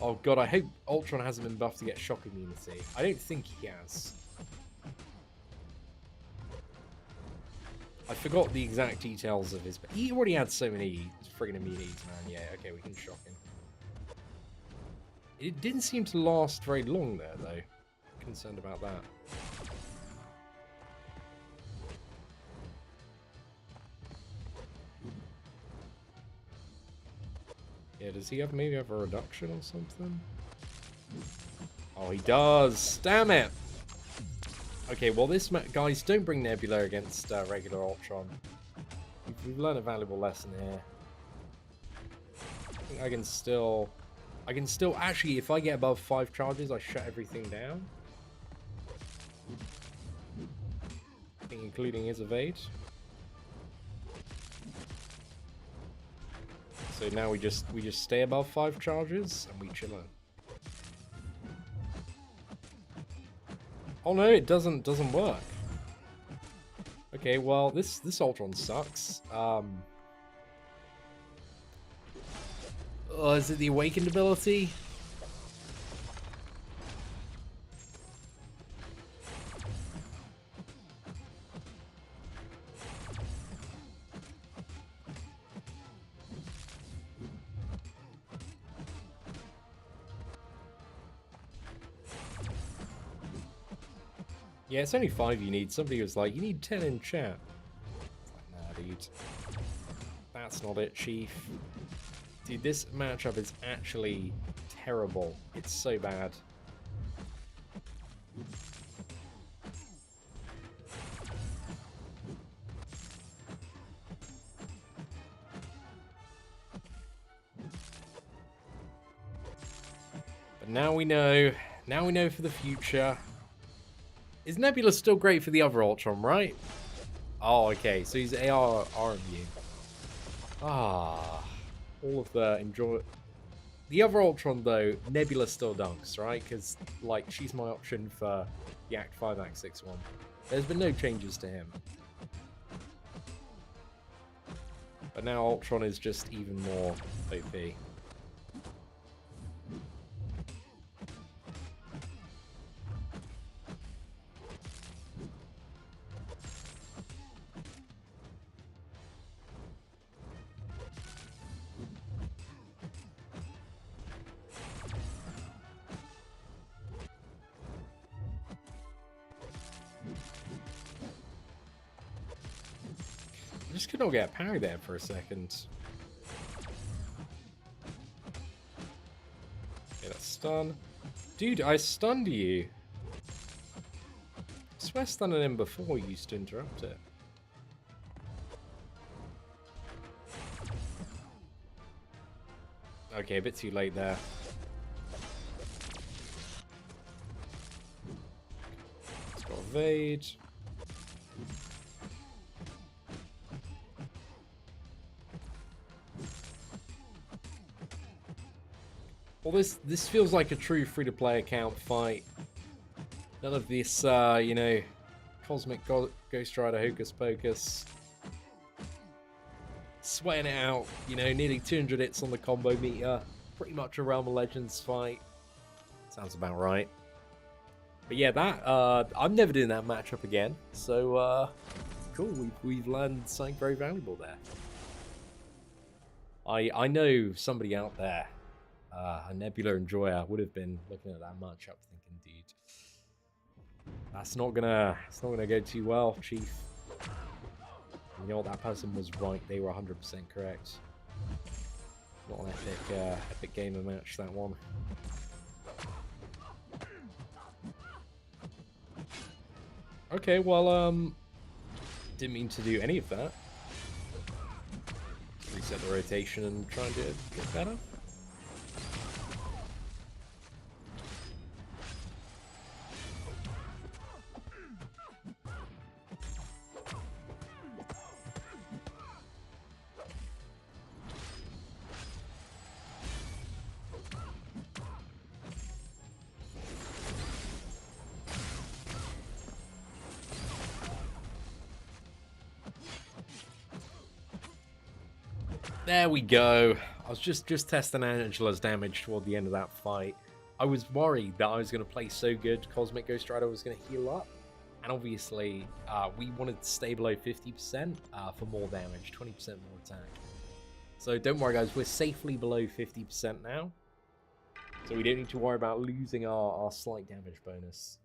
Oh god, I hope Ultron hasn't been buffed to get shock immunity. I don't think he has. I forgot the exact details of his... He already had so many friggin' immunities, man. Yeah, okay, we can shock him. It didn't seem to last very long there, though. Concerned about that. Yeah, does he maybe have a reduction or something? Oh, he does! Damn it! Okay, well, guys, don't bring Nebula against regular Ultron. We've learned a valuable lesson here. I think I can still... Actually, if I get above 5 charges, I shut everything down. I think including his evade. So now we just stay above 5 charges and we chill out. Oh no, it doesn't work. Okay, well this Ultron sucks. Oh, is it the awakened ability? Yeah, it's only 5 you need. Somebody was like, you need 10 in chat. Nah, dude. That's not it, Chief. Dude, this matchup is actually terrible. It's so bad. But now we know. Now we know for the future. Is Nebula still great for the other Ultron, right? Oh, okay. So he's AR RMU. Ah. All of the enjoy. The other Ultron, though, Nebula still dunks, right? Because, like, she's my option for the Act 5, Act 6 one. There's been no changes to him. But now Ultron is just even more OP. I just could not get a parry there for a second. Okay, that's stun. Dude, I stunned you. I swear stunning him before you used to interrupt it. Okay, a bit too late there. It's got evade. Well, this feels like a true free-to-play account fight. None of this, you know, Cosmic Ghost Rider Hocus Pocus. Sweating it out, you know, nearly 200 hits on the combo meter. Pretty much a Realm of Legends fight. Sounds about right. But yeah, that, I'm never doing that matchup again. So, cool, we've learned something very valuable there. I know somebody out there, a Nebula enjoyer, would have been looking at that matchup thinking, dude, it's not gonna go too well, Chief. You know what, that person was right. They were 100% correct. Not an epic game of match, that one. Okay, well, didn't mean to do any of that. Reset the rotation and try and do it a bit better. There we go. I was just testing Angela's damage toward the end of that fight. I was worried that I was going to play so good Cosmic Ghost Rider was going to heal up. And obviously, we wanted to stay below 50% for more damage, 20% more attack. So don't worry, guys. We're safely below 50% now. So we don't need to worry about losing our slight damage bonus.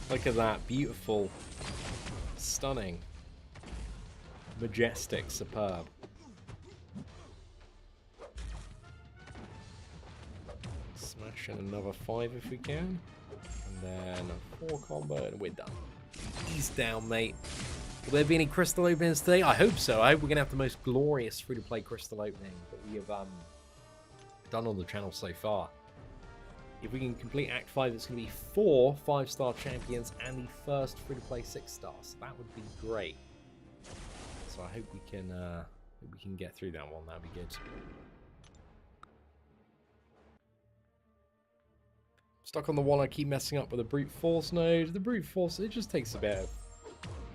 Look at that. Beautiful. Stunning. Majestic. Superb. Smash in another 5 if we can. And then a 4 combo and we're done. He's down, mate. Will there be any crystal openings today? I hope so. I hope we're going to have the most glorious free-to-play crystal opening that we have done on the channel so far. If we can complete Act 5, it's going to be 4 5-star champions and the first free-to-play 6-star. So that would be great. So I hope we can get through that one. That'd be good. Stuck on the one, I keep messing up with the brute force node. The brute force, it just takes a bit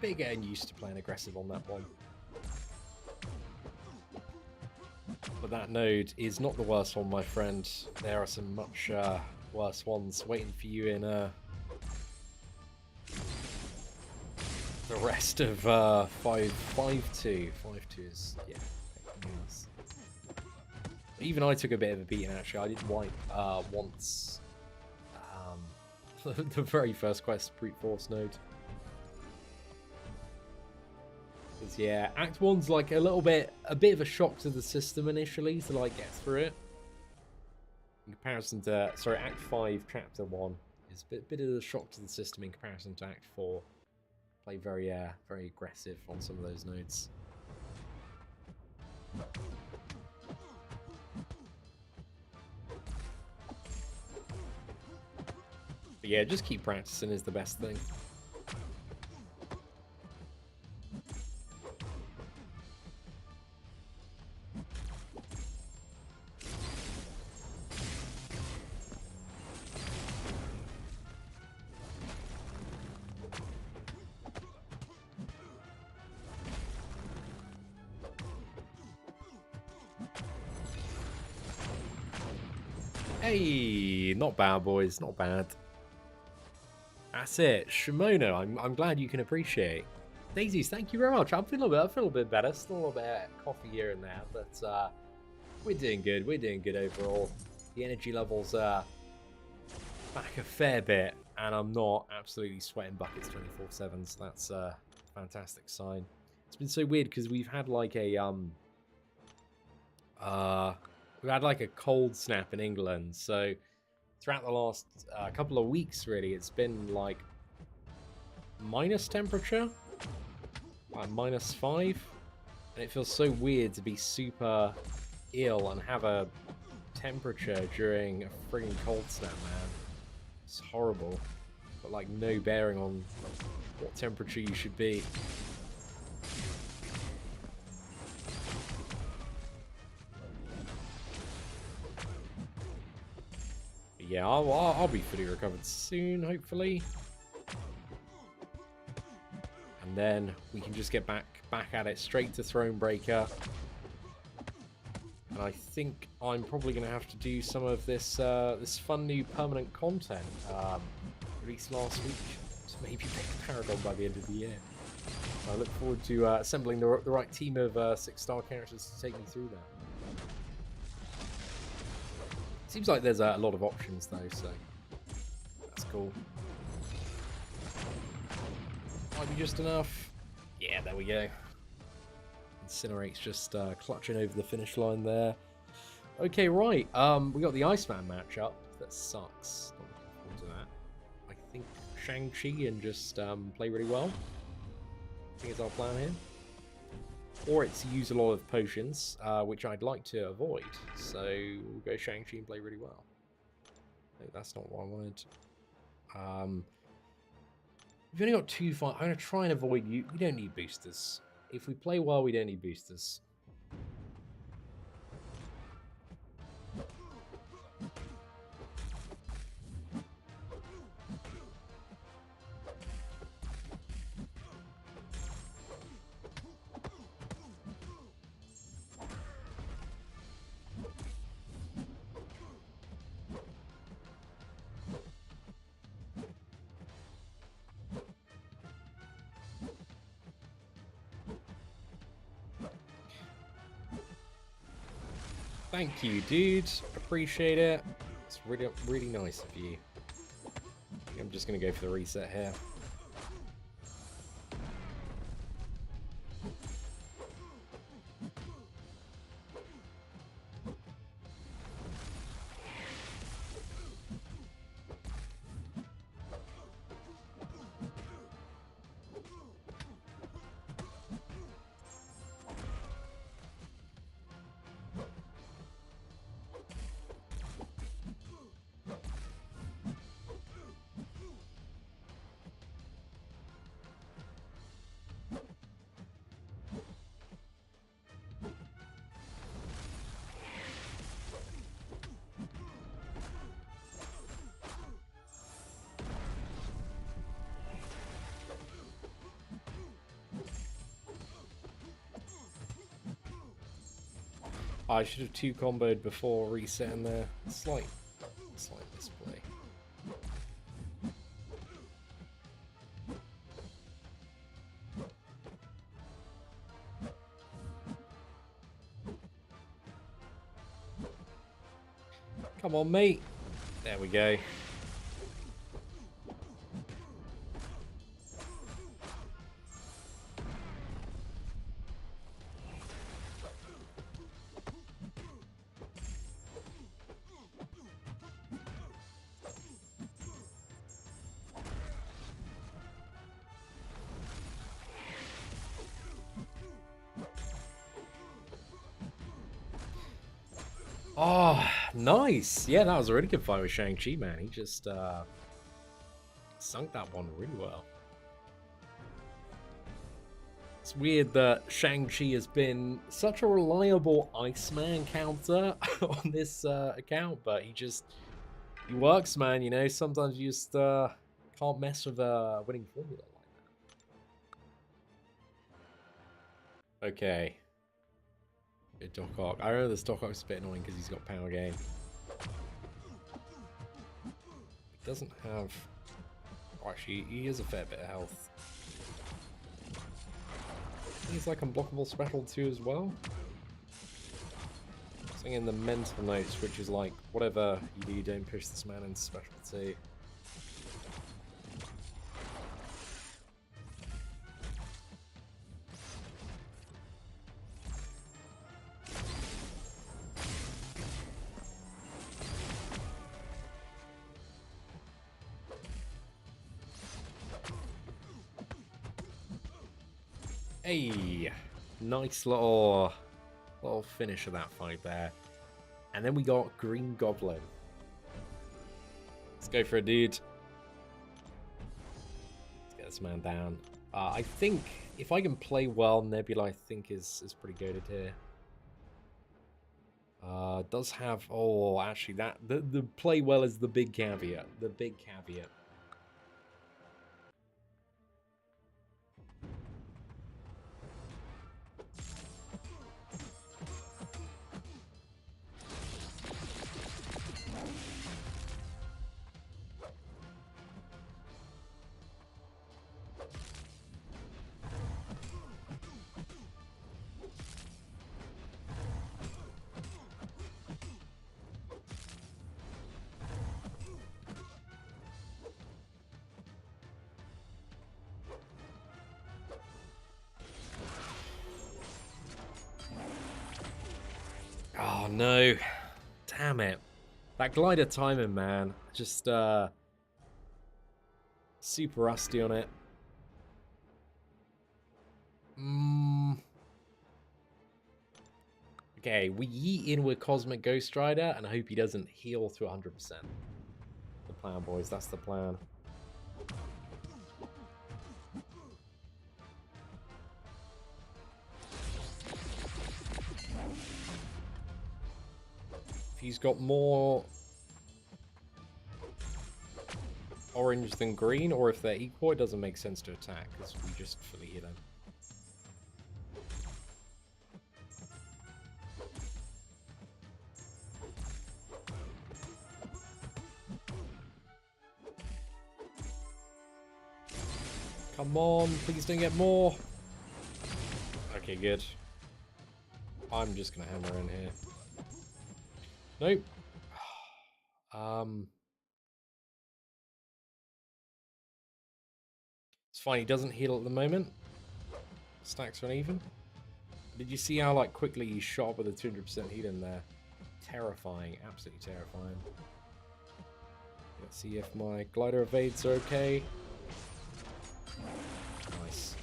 getting used to playing aggressive on that one. But that node is not the worst one, my friend. There are some much worse ones waiting for you in the rest of 5-2. 5-2 is, yeah. Nice. Even I took a bit of a beating, actually. I did wipe once. The very first quest, Brute Force node. Because, yeah, Act 1's like a bit of a shock to the system initially to like get through it. In comparison to, sorry, Act 5, Chapter 1 is a bit of a shock to the system in comparison to Act 4. Play very aggressive on some of those nodes. But yeah, just keep practicing is the best thing. Hey, not bad, boys, not bad. That's it, Shimono. I'm glad you can appreciate. Daisies, thank you very much. I feel a bit better. Still a little bit of coffee here and there, but we're doing good. We're doing good overall. The energy levels are back a fair bit, and I'm not absolutely sweating buckets 24/7. So that's a fantastic sign. It's been so weird because we've had like a cold snap in England, so throughout the last couple of weeks, really, it's been like minus temperature, like -5, and it feels so weird to be super ill and have a temperature during a frigging cold snap, man. It's horrible, but like no bearing on what temperature you should be. Yeah, I'll be fully recovered soon, hopefully. And then we can just get back at it, straight to Thronebreaker. And I think I'm probably going to have to do some of this this fun new permanent content released last week to maybe pick Paragon by the end of the year. So I look forward to assembling the right team of 6-star characters to take me through that. Seems like there's a lot of options though, so that's cool. Might be just enough. Yeah, there we go. Incinerate's just clutching over the finish line there. Okay, right. We got the Iceman matchup. That sucks. Not looking forward to that. I think Shang-Chi and just play really well. I think it's our plan here. Or it's use a lot of potions, which I'd like to avoid. So we'll go Shang-Chi and play really well. No, that's not what I wanted. We've only got 2 fights. I'm going to try and avoid you. We don't need boosters. If we play well, we don't need boosters. Thank you, dude. Appreciate it. It's really, really nice of you. I'm just going to go for the reset here. I should have 2 comboed before resetting there. Slight misplay. Come on, mate. There we go. Oh, nice. Yeah, that was a really good fight with Shang-Chi, man. He just sunk that one really well. It's weird that Shang-Chi has been such a reliable Iceman counter on this account, but he works, man. You know, sometimes you just can't mess with a winning formula like that. Okay. Good Doc Ock. I remember this Doc Ock's a bit annoying because he's got power gain. He doesn't have... Oh, actually, he has a fair bit of health. He's like unblockable special too as well. Something in the mental notes, which is like, whatever you do, don't push this man into special 2. Hey, nice little finish of that fight there. And then we got Green Goblin. Let's go for a dude. Let's get this man down. I think if I can play well, Nebula I think is pretty goated here. Does have... Oh, actually, the play well is the big caveat. The big caveat. Oh no, damn it. That glider timing, man. Just super rusty on it. Okay, we yeet in with Cosmic Ghost Rider and I hope he doesn't heal to 100%. The plan, boys, that's the plan. If he's got more orange than green, or if they're equal, it doesn't make sense to attack because we just fully hit him. Come on, please don't get more. Okay, good. I'm just gonna hammer in here. Nope. It's fine, he doesn't heal at the moment. Stacks are uneven. Did you see how like quickly he shot up with a 200% heal in there? Terrifying, absolutely terrifying. Let's see if my glider evades are okay. Nice.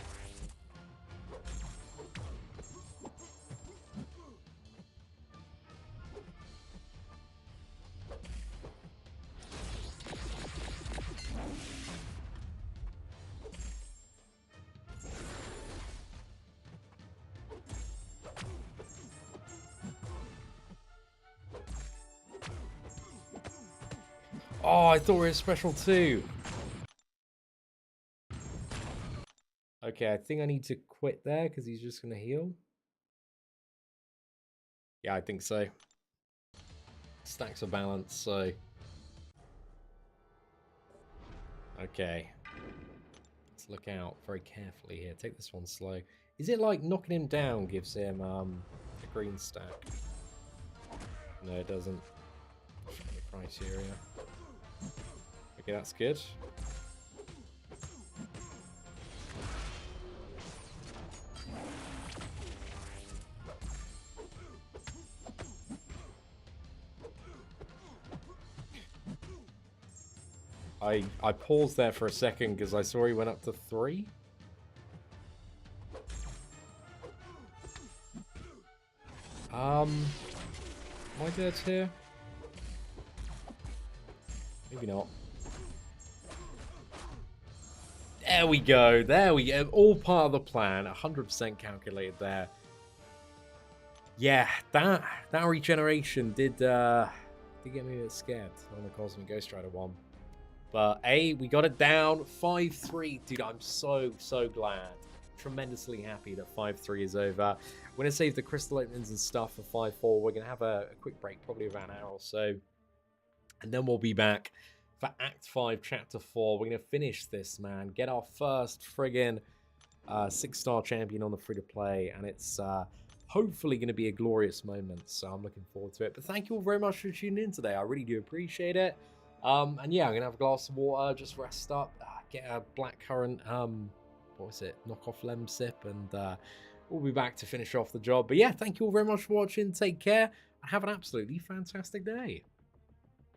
Oh, I thought we were special too. Okay, I think I need to quit there because he's just going to heal. Yeah, I think so. Stacks are balanced, so... Okay. Let's look out very carefully here. Take this one slow. Is it like knocking him down gives him a green stack? No, it doesn't. criteria. Okay, that's good. I paused there for a second because I saw he went up to 3. Am I dead here? Maybe not. There we go. There we go. All part of the plan. 100% calculated there. Yeah, that regeneration did get me a bit scared on the Cosmic Ghost Rider one. But we got it down 5-3. Dude, I'm so glad. Tremendously happy that 5-3 is over. We're going to save the crystal openings and stuff for 5-4. We're going to have a quick break, probably about an hour or so. And then we'll be back for Act 5, Chapter 4. We're going to finish this, man. Get our first friggin' 6-star champion on the free-to-play. And it's hopefully going to be a glorious moment. So I'm looking forward to it. But thank you all very much for tuning in today. I really do appreciate it. And yeah, I'm going to have a glass of water, just rest up, get a blackcurrant, what was it, knockoff lemon sip, and we'll be back to finish off the job. But yeah, thank you all very much for watching. Take care, and have an absolutely fantastic day.